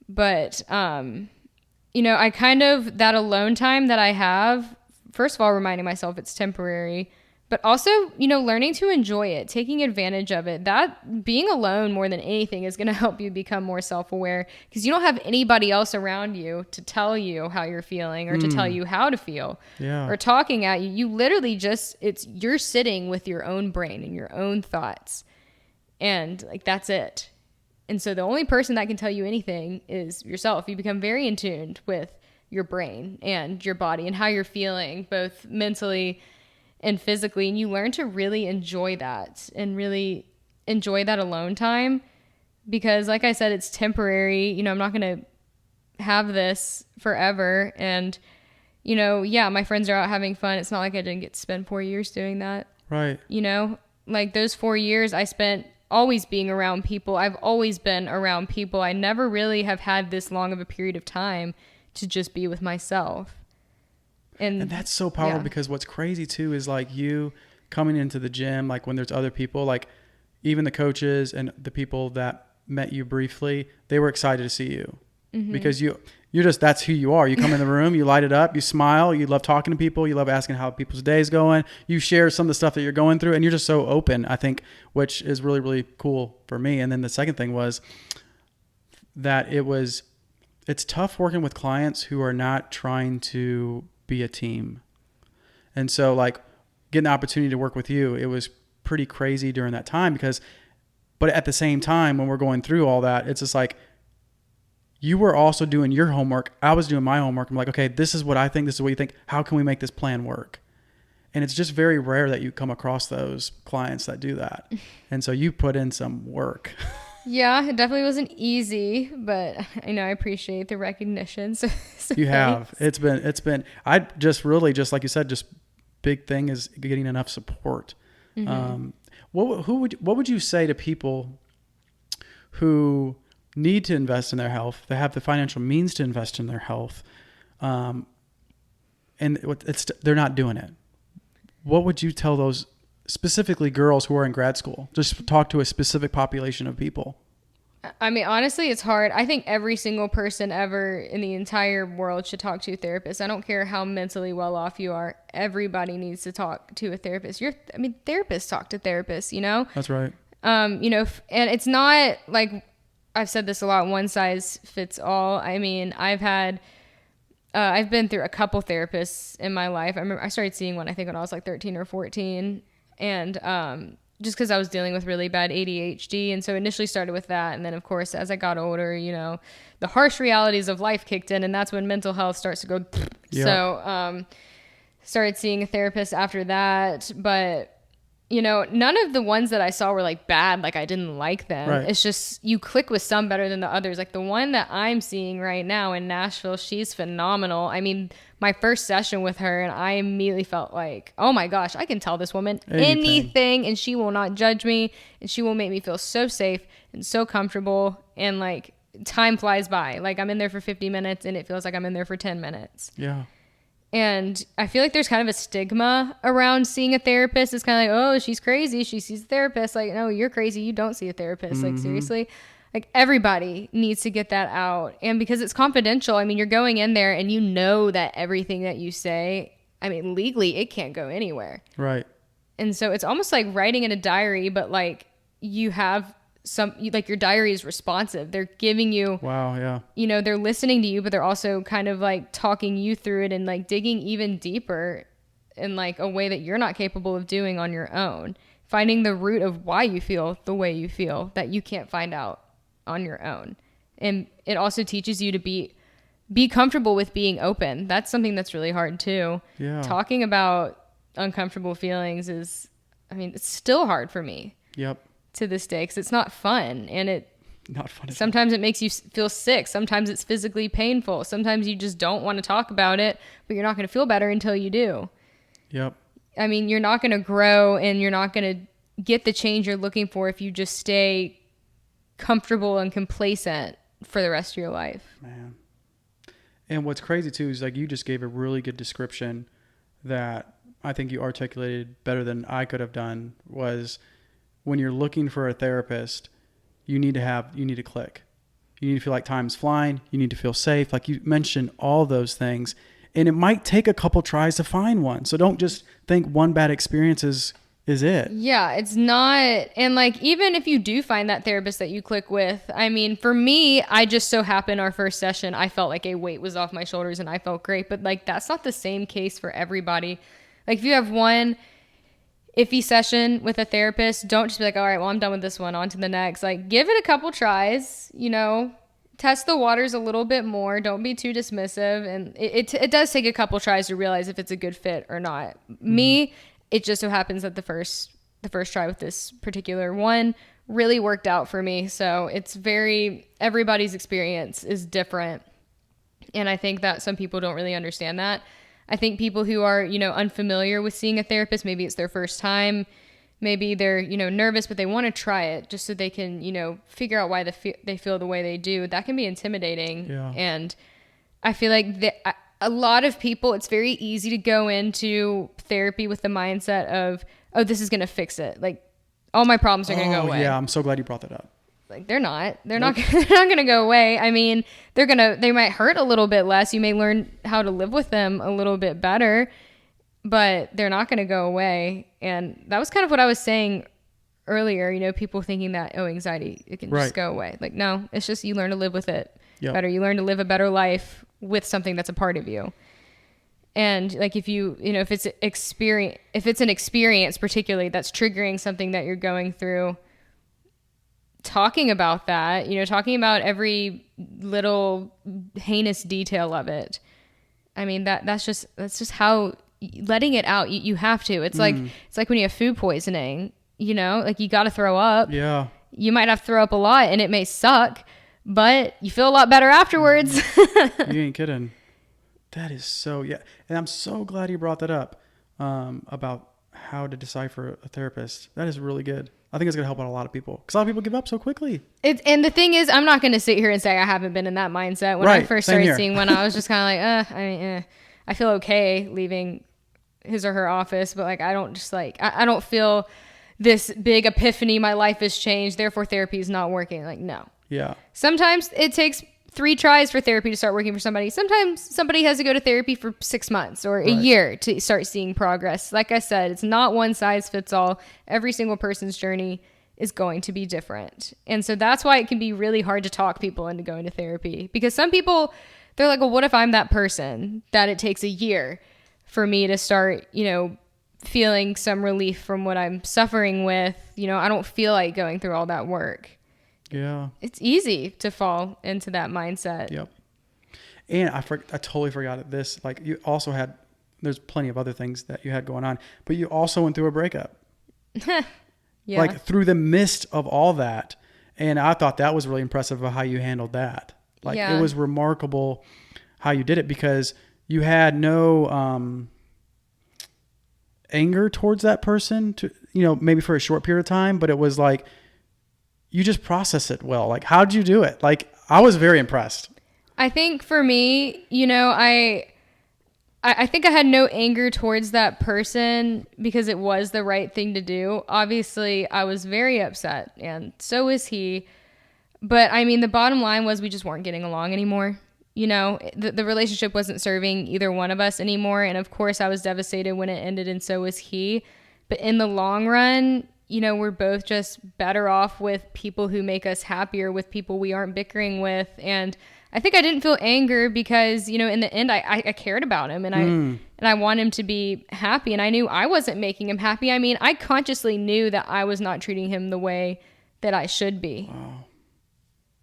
But, I kind of, that alone time that I have, first of all, reminding myself it's temporary, but also, learning to enjoy it, taking advantage of it. That being alone more than anything is going to help you become more self-aware, because you don't have anybody else around you to tell you how you're feeling or to tell you how to feel or talking at you. You literally you're sitting with your own brain and your own thoughts, and like, that's it. And so the only person that can tell you anything is yourself. You become very in tune with your brain and your body and how you're feeling, both mentally and physically. And you learn to really enjoy that and really enjoy that alone time, because like I said, it's temporary. You know, I'm not going to have this forever. And, you know, yeah, my friends are out having fun. It's not like I didn't get to spend 4 years doing that. Right. You know, like those 4 years I spent always being around people. I've always been around people. I never really have had this long of a period of time to just be with myself. And that's so powerful, yeah. because what's crazy too is like you coming into the gym, like when there's other people, like even the coaches and the people that met you briefly, they were excited to see you because you're just, that's who you are. You come in the room, you light it up, you smile, you love talking to people, you love asking how people's day's going, you share some of the stuff that you're going through, and you're just so open, I think, which is really, really cool for me. And then the second thing was that it's tough working with clients who are not trying to be a team. And so like getting the opportunity to work with you, it was pretty crazy during that time but at the same time, when we're going through all that, it's just like, you were also doing your homework. I was doing my homework. I'm like, okay, this is what I think. This is what you think. How can we make this plan work? And it's just very rare that you come across those clients that do that. And so you put in some work. Yeah, it definitely wasn't easy, but I know I appreciate the recognition. So You have. It's been, I just really, just like you said, just big thing is getting enough support. What would you say to people who need to invest in their health, they have the financial means to invest in their health, and they're not doing it? What would you tell those, specifically girls who are in grad school? Just talk to a specific population of people. I mean, honestly, it's hard. I think every single person ever in the entire world should talk to a therapist. I don't care how mentally well off you are. Everybody needs to talk to a therapist. Therapists talk to therapists, you know? That's right. You know, and it's not like, I've said this a lot, one size fits all. I mean, I've been through a couple therapists in my life. I remember I started seeing one, I think when I was like 13 or 14. And, just because I was dealing with really bad ADHD. And so initially started with that. And then, of course, as I got older, you know, the harsh realities of life kicked in. And that's when mental health starts to go. Yeah. So started seeing a therapist after that. But, you know, none of the ones that I saw were like bad. Like I didn't like them. Right. It's just you click with some better than the others. Like the one that I'm seeing right now in Nashville, she's phenomenal. I mean, my first session with her, and I immediately felt like, oh my gosh, I can tell this woman anything and she will not judge me, and she will make me feel so safe and so comfortable, and like time flies by. Like I'm in there for 50 minutes and it feels like I'm in there for 10 minutes. Yeah. And I feel like there's kind of a stigma around seeing a therapist. It's kind of like, oh, she's crazy, she sees a therapist. Like, no, you're crazy, you don't see a therapist. Like seriously. Like everybody needs to get that out. And because it's confidential, I mean, you're going in there and you know that everything that you say, I mean, legally, it can't go anywhere. Right. And so it's almost like writing in a diary, but like you have like your diary is responsive. They're giving you, wow, yeah. You know, they're listening to you, but they're also kind of like talking you through it and like digging even deeper in like a way that you're not capable of doing on your own. Finding the root of why you feel the way you feel that you can't find out on your own. And it also teaches you to be comfortable with being open. That's something that's really hard too. Yeah. Talking about uncomfortable feelings is, I mean, it's still hard for me. Yep. To this day, because it's not fun, and not fun. Sometimes it makes you feel sick. Sometimes it's physically painful. Sometimes you just don't want to talk about it, but you're not going to feel better until you do. Yep. I mean, you're not going to grow, and you're not going to get the change you're looking for if you just stay comfortable and complacent for the rest of your life. Man. And what's crazy too is like you just gave a really good description that I think you articulated better than I could have done. Was when you're looking for a therapist, you need to click. You need to feel like time's flying. You need to feel safe. Like you mentioned all those things, and it might take a couple tries to find one. So don't just think one bad experience is it. Yeah, it's not. And like, even if you do find that therapist that you click with, I mean, for me, I just so happened our first session, I felt like a weight was off my shoulders and I felt great. But like, that's not the same case for everybody. Like if you have one, iffy session with a therapist, don't just be like, all right, well, I'm done with this one, on to the next. Like, give it a couple tries, you know, test the waters a little bit more. Don't be too dismissive. And it does take a couple tries to realize if it's a good fit or not. Me, it just so happens that the first try with this particular one really worked out for me. So it's everybody's experience is different. And I think that some people don't really understand that. I think people who are, you know, unfamiliar with seeing a therapist, maybe it's their first time, maybe they're, you know, nervous, but they want to try it just so they can, you know, figure out why they feel the way they do. That can be intimidating. Yeah. And I feel like a lot of people, it's very easy to go into therapy with the mindset of, oh, this is going to fix it. Like, all my problems are going to go away. Yeah, I'm so glad you brought that up. Like, they're not going to go away. I mean, they might hurt a little bit less. You may learn how to live with them a little bit better, but they're not going to go away. And that was kind of what I was saying earlier, you know, people thinking that, oh, anxiety, it can just go away. Like, no, it's just, you learn to live with it better. You learn to live a better life with something that's a part of you. And like, if if it's an experience particularly that's triggering something that you're going through, talking about that, you know, talking about every little heinous detail of it. I mean, that's just how, letting it out, you have to. It's like when you have food poisoning, you know, like, you got to throw up. Yeah. You might have to throw up a lot and it may suck, but you feel a lot better afterwards. You ain't kidding. That is so, yeah. And I'm so glad you brought that up, about how to decipher a therapist. That is really good. I think it's going to help out a lot of people, because a lot of people give up so quickly. And the thing is, I'm not going to sit here and say I haven't been in that mindset. When I first started seeing one, I was just kind of like, I feel okay leaving his or her office, but like, I don't just like, I don't feel this big epiphany, my life has changed, therefore therapy is not working. Like, no. Yeah. Sometimes it takes 3 tries for therapy to start working for somebody. Sometimes somebody has to go to therapy for 6 months or a year to start seeing progress. Like I said, it's not one size fits all. Every single person's journey is going to be different. And so that's why it can be really hard to talk people into going to therapy, because some people, they're like, well, what if I'm that person that it takes a year for me to start, you know, feeling some relief from what I'm suffering with? You know, I don't feel like going through all that work. Yeah. It's easy to fall into that mindset. Yep. And I totally forgot this. Like, you also had, there's plenty of other things that you had going on, but you also went through a breakup. Yeah. Like, through the midst of all that. And I thought that was really impressive of how you handled that. Like, it was remarkable how you did it, because you had no anger towards that person, to, you know, maybe for a short period of time, but it was like, you just process it well. Like, how'd you do it? Like, I was very impressed. I think for me, you know, I think I had no anger towards that person because it was the right thing to do. Obviously, I was very upset, and so was he. But I mean, the bottom line was we just weren't getting along anymore. You know, the relationship wasn't serving either one of us anymore. And of course, I was devastated when it ended, and so was he. But in the long run, you know, we're both just better off with people who make us happier, with people we aren't bickering with. And I think I didn't feel anger because, you know, in the end, I cared about him, and I want him to be happy. And I knew I wasn't making him happy. I mean, I consciously knew that I was not treating him the way that I should be. Wow.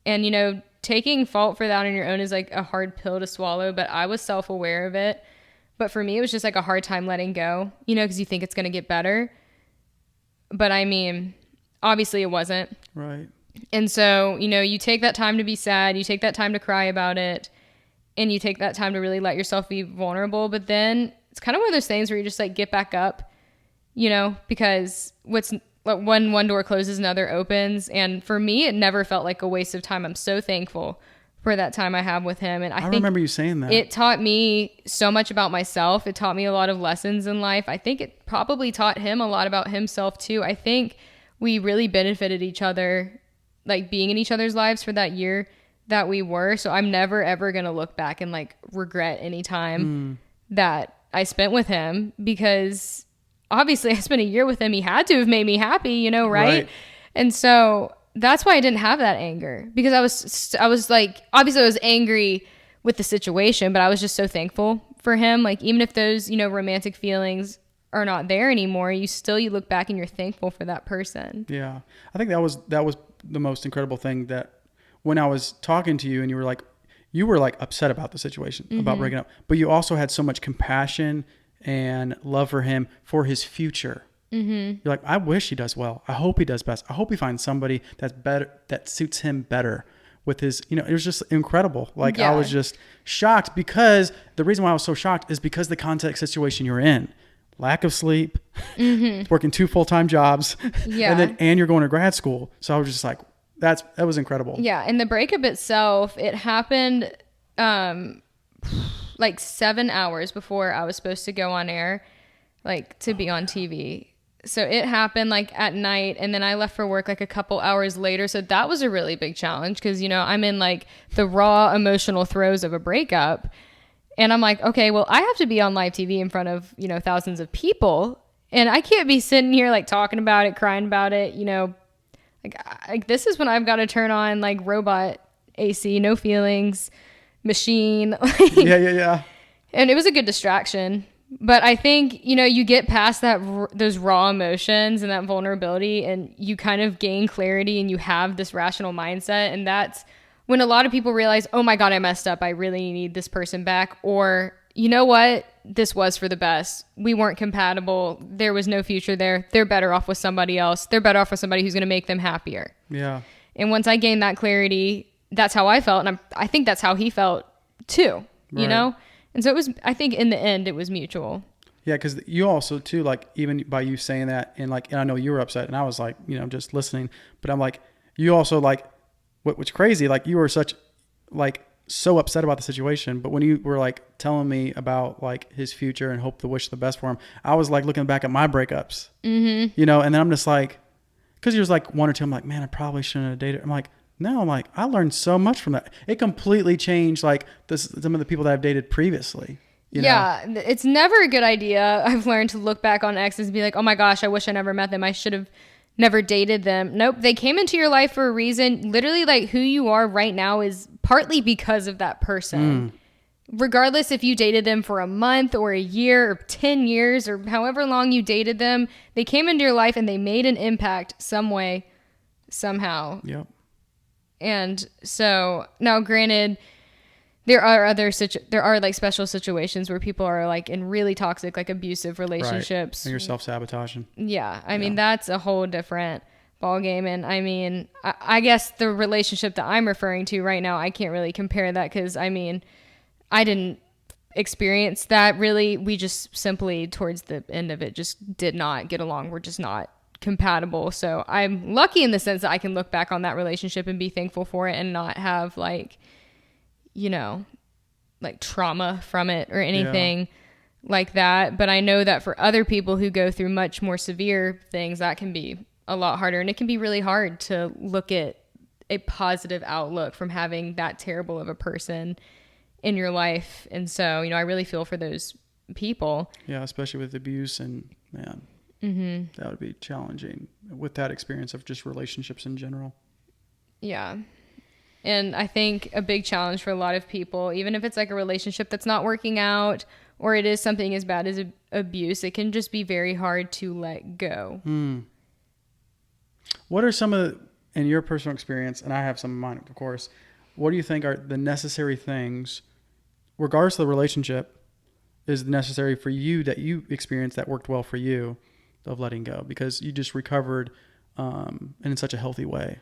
And, you know, taking fault for that on your own is like a hard pill to swallow, but I was self-aware of it. But for me, it was just like a hard time letting go, you know, because you think it's going to get better. But I mean, obviously it wasn't. Right. And so, you know, you take that time to be sad, you take that time to cry about it, and you take that time to really let yourself be vulnerable. But then it's kind of one of those things where you just like get back up, you know, because when one door closes, another opens. And for me, it never felt like a waste of time. I'm so thankful for that time I have with him. And I think remember you saying that. It taught me so much about myself. It taught me a lot of lessons in life. I think it probably taught him a lot about himself too. I think we really benefited each other, like being in each other's lives for that year that we were. So I'm never, ever going to look back and like regret any time that I spent with him, because obviously I spent a year with him. He had to have made me happy, you know, right? And so that's why I didn't have that anger, because I was like, obviously I was angry with the situation, but I was just so thankful for him. Like, even if those, you know, romantic feelings are not there anymore, you look back and you're thankful for that person. Yeah. I think that was the most incredible thing, that when I was talking to you and you were like upset about the situation, about breaking up, but you also had so much compassion and love for him, for his future. You're like, I wish he does well. I hope he does best. I hope he finds somebody that's better, that suits him better with his, it was just incredible. Like, I was just shocked, because the reason why I was so shocked is because the context situation you're in, lack of sleep, working 2 full-time jobs, and you're going to grad school. So I was just like, that was incredible. Yeah. And the breakup itself, it happened like 7 hours before I was supposed to go on air, like to be on TV. So it happened like at night, and then I left for work like a couple hours later. So that was a really big challenge, because, I'm in like the raw emotional throes of a breakup. And I'm like, okay, well, I have to be on live TV in front of, thousands of people. And I can't be sitting here like talking about it, crying about it, like this is when I've got to turn on like robot AC, no feelings, machine. Yeah. And it was a good distraction. But I think, you get past those raw emotions and that vulnerability, and you kind of gain clarity, and you have this rational mindset. And that's when a lot of people realize, oh my God, I messed up. I really need this person back. Or, you know what? This was for the best. We weren't compatible. There was no future there. They're better off with somebody else. They're better off with somebody who's going to make them happier. Yeah. And once I gained that clarity, that's how I felt. And I think that's how he felt too, Right. And so I think in the end, it was mutual. Yeah, because you also too, like, even by you saying that, and I know you were upset, and I was like, just listening, but I'm like, you also like, what's crazy, like, you were so upset about the situation, but when you were like telling me about like his future and hope to wish the best for him, I was like looking back at my breakups, and then I'm just like, because there's like 1 or 2, I'm like, man, I probably shouldn't have dated. I'm like, no, I'm like, I learned so much from that. It completely changed like some of the people that I've dated previously. Yeah, it's never a good idea. I've learned to look back on exes and be like, oh my gosh, I wish I never met them. I should have never dated them. Nope. They came into your life for a reason. Literally, like, who you are right now is partly because of that person. Regardless if you dated them for a month or a year or 10 years or however long you dated them, they came into your life and they made an impact some way, somehow. Yep. And so now, granted, there are like special situations where people are like in really toxic, like abusive relationships. Right. And you're self-sabotaging. Yeah. I mean, that's a whole different ball game. And I mean, I guess the relationship that I'm referring to right now, I can't really compare that, because I mean, I didn't experience that really. We just simply towards the end of it just did not get along. We're just not compatible. So I'm lucky in the sense that I can look back on that relationship and be thankful for it and not have like, like trauma from it or anything like that. But I know that for other people who go through much more severe things, that can be a lot harder. And it can be really hard to look at a positive outlook from having that terrible of a person in your life. And so, I really feel for those people. Yeah, especially with abuse, and man, that would be challenging with that experience of just relationships in general. Yeah. And I think a big challenge for a lot of people, even if it's like a relationship that's not working out, or it is something as bad as abuse, it can just be very hard to let go. What are some of, in your personal experience, and I have some of mine, of course, what do you think are the necessary things, regardless of the relationship, is necessary for you that you experienced that worked well for you of letting go, because you just recovered and in such a healthy way?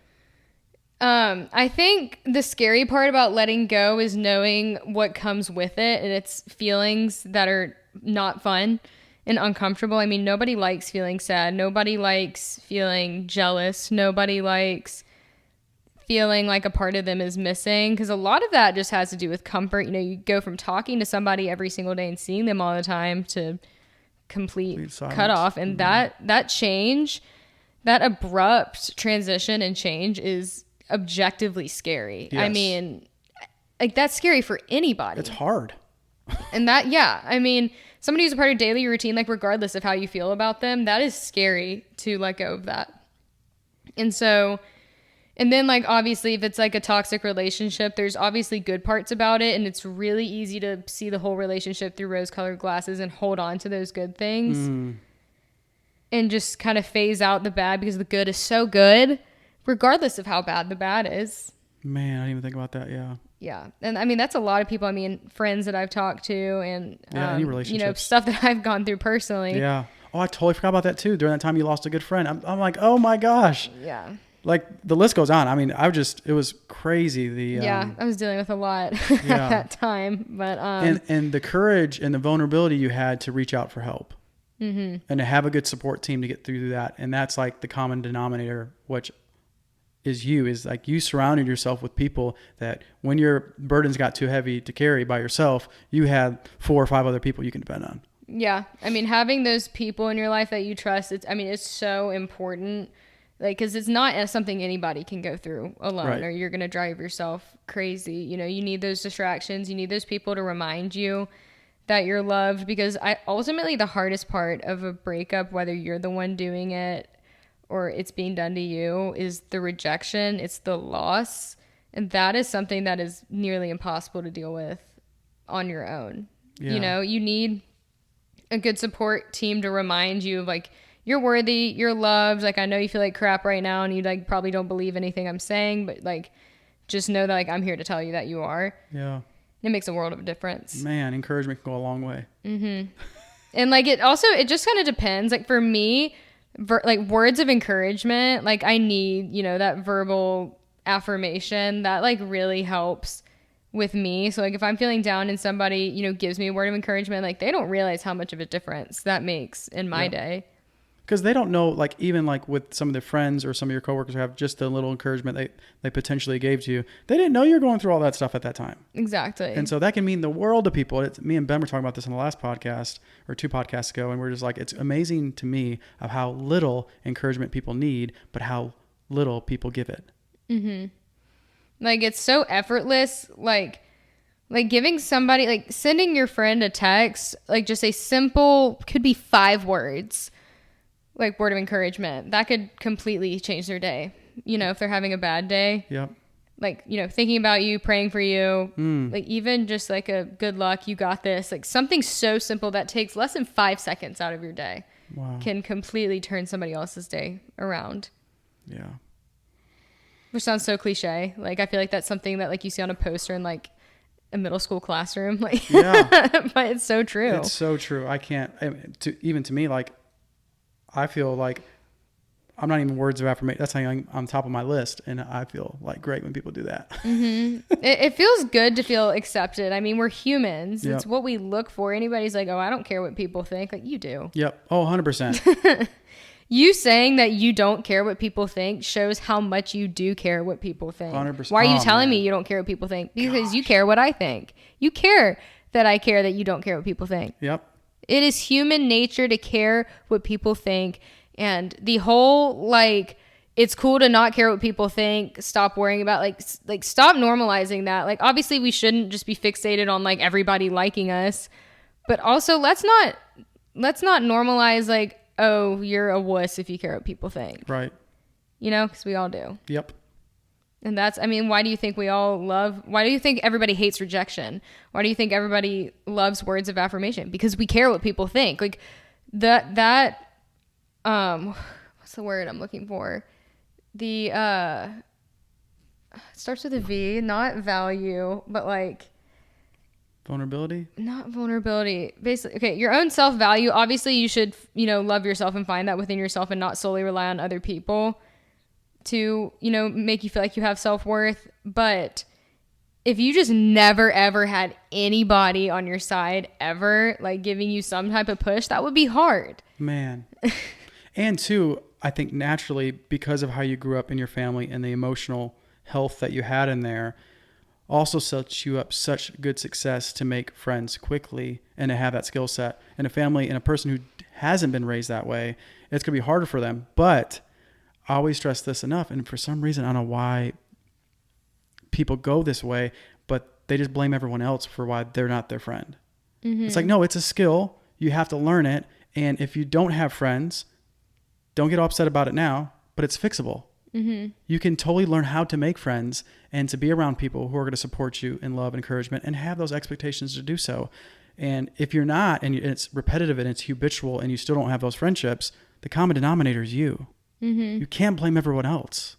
I think the scary part about letting go is knowing what comes with it, and it's feelings that are not fun and uncomfortable. I mean, nobody likes feeling sad. Nobody likes feeling jealous. Nobody likes feeling like a part of them is missing, because a lot of that just has to do with comfort. You go from talking to somebody every single day and seeing them all the time to complete cut off. And that change, that abrupt transition and change is objectively scary. Yes. I mean, like, that's scary for anybody. It's hard. And that, yeah, I mean, somebody who's a part of daily routine, like regardless of how you feel about them, that is scary to let go of that. And so And then like obviously if it's like a toxic relationship, there's obviously good parts about it, and it's really easy to see the whole relationship through rose-colored glasses and hold on to those good things and just kind of phase out the bad because the good is so good regardless of how bad the bad is. Man, I didn't even think about that. Yeah. Yeah. And I mean, that's a lot of people. I mean, friends that I've talked to and, any relationships. stuff that I've gone through personally. Yeah. Oh, I totally forgot about that too. During that time you lost a good friend. I'm like, oh my gosh. Yeah. Like the list goes on. I mean, it was crazy. I was dealing with a lot at that time, but, and the courage and the vulnerability you had to reach out for help and to have a good support team to get through that. And that's like the common denominator, which is like you surrounded yourself with people that when your burdens got too heavy to carry by yourself, you had 4 or 5 other people you can depend on. Yeah. I mean, having those people in your life that you trust, it's so important. Like, cause it's not something anybody can go through alone, right. Or you're going to drive yourself crazy. You need those distractions. You need those people to remind you that you're loved, because ultimately the hardest part of a breakup, whether you're the one doing it or it's being done to you, is the rejection. It's the loss. And that is something that is nearly impossible to deal with on your own. Yeah. You need a good support team to remind you of like, you're worthy, you're loved. Like, I know you feel like crap right now and you like probably don't believe anything I'm saying, but like, just know that like, I'm here to tell you that you are. Yeah. It makes a world of a difference. Man, encouragement can go a long way. Mm-hmm. And like, it just kind of depends. Like for me, like words of encouragement, like I need, that verbal affirmation that like really helps with me. So like if I'm feeling down and somebody, gives me a word of encouragement, like they don't realize how much of a difference that makes in my day. Because they don't know, like even like with some of their friends or some of your coworkers who have just a little encouragement they potentially gave to you, they didn't know you're going through all that stuff at that time. Exactly. And so that can mean the world to people. Me and Ben were talking about this in the last podcast or 2 podcasts ago, and we're just like, it's amazing to me of how little encouragement people need, but how little people give it. Mm-hmm. Like it's so effortless. Like giving somebody, like sending your friend a text, like just a simple, could be 5 words. Like word of encouragement that could completely change their day, if they're having a bad day. Yep. Like, thinking about you, praying for you, like even just like a good luck, you got this, like something so simple that takes less than 5 seconds out of your day. Wow. Can completely turn somebody else's day around. Yeah. Which sounds so cliche. Like, I feel like that's something that like you see on a poster in like a middle school classroom. Like, yeah, but it's so true. It's so true. Even to me, like, I feel like I'm not even words of affirmation. That's something on top of my list. And I feel like great when people do that. Mm-hmm. It feels good to feel accepted. I mean, we're humans. Yep. It's what we look for. Anybody's like, oh, I don't care what people think. Like you do. Yep. Oh, 100%. You saying that you don't care what people think shows how much you do care what people think. 100%. Why are you telling me you don't care what people think? Because you care what I think. You care that I care that you don't care what people think. Yep. It is human nature to care what people think. And the whole, like, it's cool to not care what people think. Stop worrying about, like stop normalizing that. Like, obviously we shouldn't just be fixated on like everybody liking us, but also let's not normalize like, oh, you're a wuss if you care what people think. Right. Because we all do. Yep. And why do you think why do you think everybody hates rejection? Why do you think everybody loves words of affirmation? Because we care what people think. Like that what's the word I'm looking for? The it starts with a V, not value, but like vulnerability? Not vulnerability. Basically, okay, your own self-value. Obviously, you should, love yourself and find that within yourself and not solely rely on other people to, make you feel like you have self-worth. But if you just never, ever had anybody on your side ever, like giving you some type of push, that would be hard. Man. And two, I think naturally, because of how you grew up in your family and the emotional health that you had in there, also sets you up such good success to make friends quickly and to have that skill set. And a family and a person who hasn't been raised that way, it's going to be harder for them. But I always stress this enough. And for some reason, I don't know why people go this way, but they just blame everyone else for why they're not their friend. Mm-hmm. It's like, no, it's a skill. You have to learn it. And if you don't have friends, don't get upset about it now, but it's fixable. You can totally learn how to make friends and to be around people who are going to support you in love and encouragement and have those expectations to do so. And if you're not, and it's repetitive and it's habitual and you still don't have those friendships, the common denominator is you. You can't blame everyone else,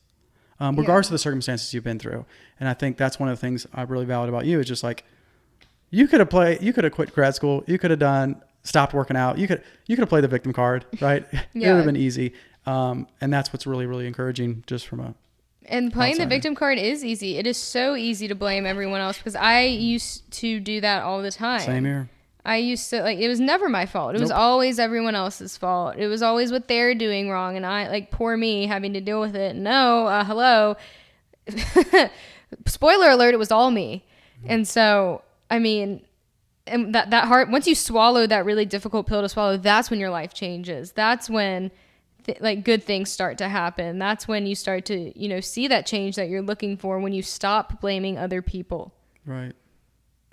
regardless of the circumstances you've been through. And I think that's one of the things I really value about you is just like, you could have quit grad school. You could have stopped working out. You could have played the victim card, right? It would have been easy. And that's what's really, really encouraging just from and playing outsider. the victim card is easy. It is so easy to blame everyone else because I used to do that all the time. Same here. I used to it was never my fault. It was always everyone else's fault. It was always what they're doing wrong. And I poor me having to deal with it. No, hello. Spoiler alert, it was all me. And so, I mean, and that hard, once you swallow that really difficult pill to swallow, that's when your life changes. That's when good things start to happen. That's when you start to, see that change that you're looking for when you stop blaming other people. Right.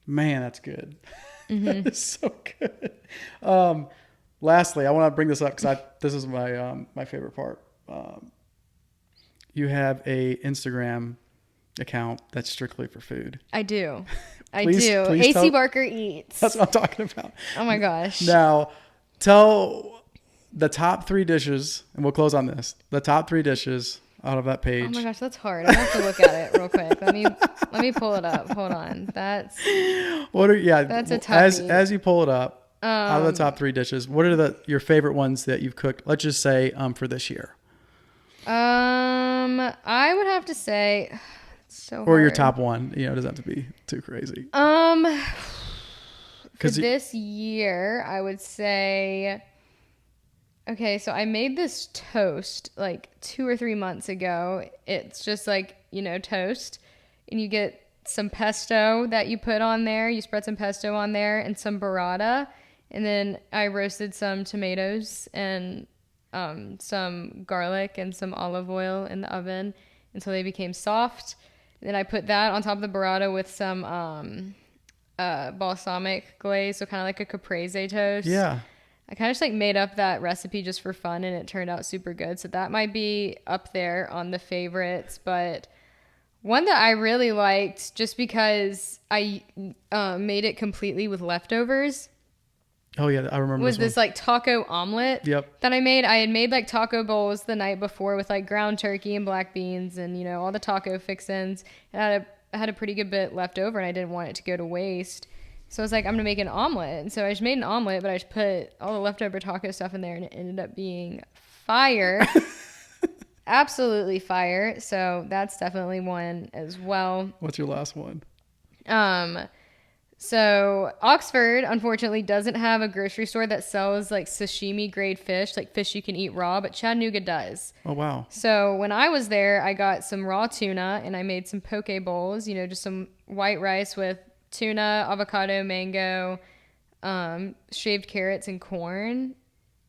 Man, that's good. That is so good. Lastly, I want to bring this up because this is my favorite part. You have a Instagram account that's strictly for food. I do. Please AC Barker Eats. That's what I'm talking about. Oh my gosh. Now, tell the top 3 dishes, and we'll close on this. The top 3 dishes out of that page. Oh my gosh, that's hard. I have to look at it real quick. Let me pull it up. Hold on. That's a toughie. As you pull it up, out of the top 3 dishes, what are your favorite ones that you've cooked? Let's just say for this year. I would have to say it's so or hard. your top one. It doesn't have to be too crazy. For this year, I would say. Okay, so I made this toast like 2 or 3 months ago. It's just toast, and you get some pesto that you put on there. You spread some pesto on there and some burrata, and then I roasted some tomatoes and some garlic and some olive oil in the oven until they became soft. And then I put that on top of the burrata with some balsamic glaze, so kind of like a caprese toast. Yeah. I kind of just made up that recipe just for fun, and it turned out super good. So that might be up there on the favorites. But one that I really liked, just because I made it completely with leftovers. Oh yeah, I remember. Was this taco omelet? Yep. That I made. I had made taco bowls the night before with ground turkey and black beans and all the taco fixins. And I had a pretty good bit left over, and I didn't want it to go to waste. So I was like, I'm going to make an omelet. And so I just made an omelet, but I just put all the leftover taco stuff in there, and it ended up being fire. Absolutely fire. So that's definitely one as well. What's your last one? So Oxford, unfortunately, doesn't have a grocery store that sells sashimi grade fish, fish you can eat raw, but Chattanooga does. Oh, wow. So when I was there, I got some raw tuna, and I made some poke bowls, just some white rice with tuna, avocado, mango, shaved carrots, and corn.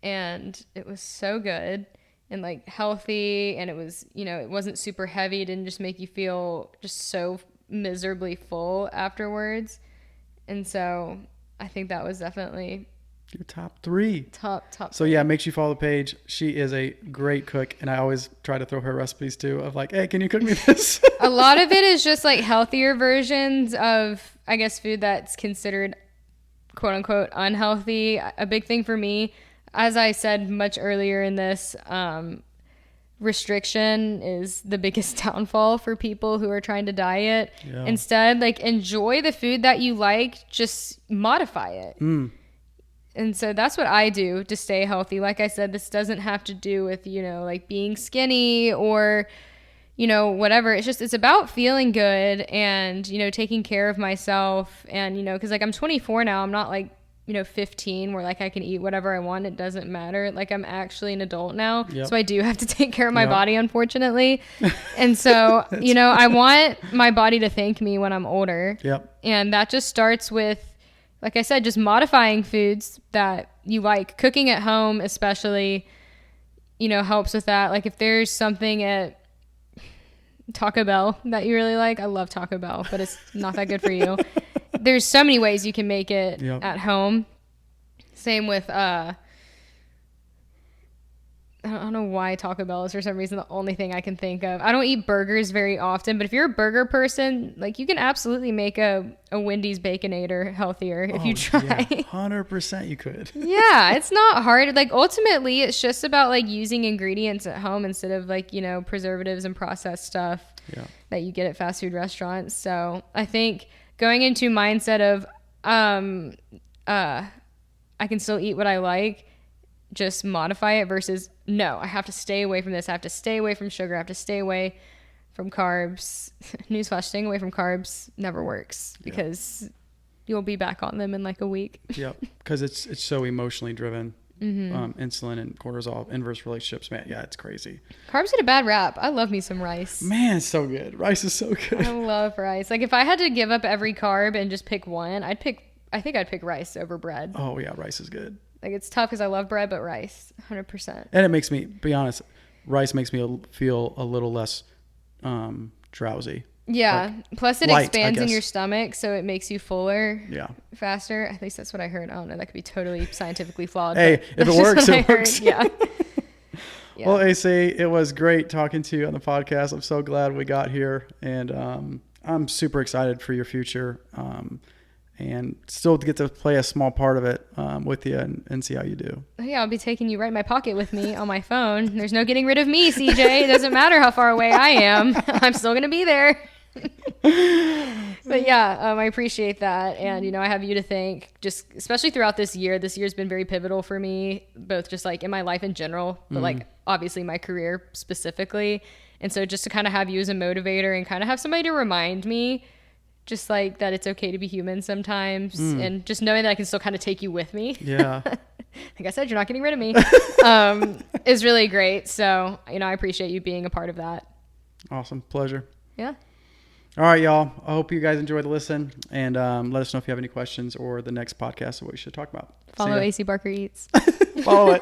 And it was so good and healthy. And it was, it wasn't super heavy. It didn't just make you feel just so miserably full afterwards. And so I think that was definitely your top 3. Top. So yeah, make sure you follow the page. She is a great cook, and I always try to throw her recipes too of hey, can you cook me this? A lot of it is just healthier versions of, I guess, food that's considered quote unquote unhealthy. A big thing for me, as I said much earlier in this, restriction is the biggest downfall for people who are trying to diet. Yeah. Instead, enjoy the food that you like, just modify it. And so that's what I do to stay healthy. Like I said, this doesn't have to do with, being skinny or, whatever. It's about feeling good and, taking care of myself. And, because I'm 24 now, I'm not 15 where I can eat whatever I want. It doesn't matter. I'm actually an adult now. Yep. So I do have to take care of my body, unfortunately. And so, I want my body to thank me when I'm older. Yep. And that just starts with, like I said, just modifying foods that you like. Cooking at home especially, helps with that. If there's something at Taco Bell that you really like, I love Taco Bell, but it's not that good for you. There's so many ways you can make it at home. Same with I don't know why Taco Bell is for some reason the only thing I can think of. I don't eat burgers very often, but if you're a burger person, like you can absolutely make a Wendy's Baconator healthier if you try. Yeah, 100% you could. Yeah, it's not hard. Like ultimately, it's just about like using ingredients at home instead of like, you know, preservatives and processed stuff that you get at fast food restaurants. So I think going into mindset of I can still eat what I like, just modify it versus no, I have to stay away from this. I have to stay away from sugar. I have to stay away from carbs. Newsflash, staying away from carbs never works because you'll be back on them in like a week. Yep. Because it's so emotionally driven. Insulin and cortisol, inverse relationships, man. Yeah, it's crazy. Carbs get a bad rap. I love me some rice. Man, it's so good. Rice is so good. I love rice. Like if I had to give up every carb and just pick one, I think I'd pick rice over bread. Oh yeah, rice is good. Like it's tough because I love bread, but rice, 100%. And it makes me, be honest, rice makes me feel a little less drowsy. Yeah. Like, plus it light, expands in your stomach, so it makes you fuller. Yeah. Faster. At least that's what I heard. I don't know. That could be totally scientifically flawed. Hey, if it works, it works. Yeah. Well, AC, it was great talking to you on the podcast. I'm so glad we got here, and I'm super excited for your future. And still to get to play a small part of it with you and see how you do. Yeah, I'll be taking you right in my pocket with me on my phone. There's no getting rid of me, CJ. It doesn't matter how far away I am. I'm still going to be there. But yeah, I appreciate that. And, you know, I have you to thank, just especially throughout this year. This year's been very pivotal for me, both just like in my life in general, but like obviously my career specifically. And so just to kind of have you as a motivator and kind of have somebody to remind me just like that it's okay to be human sometimes, and just knowing that I can still kind of take you with me. Yeah. Like I said, you're not getting rid of me. Is really great. So, you know, I appreciate you being a part of that. Awesome. Pleasure. Yeah. All right, y'all. I hope you guys enjoyed the listen, and let us know if you have any questions or the next podcast of what we should talk about. Follow AC Barker Eats. Follow it.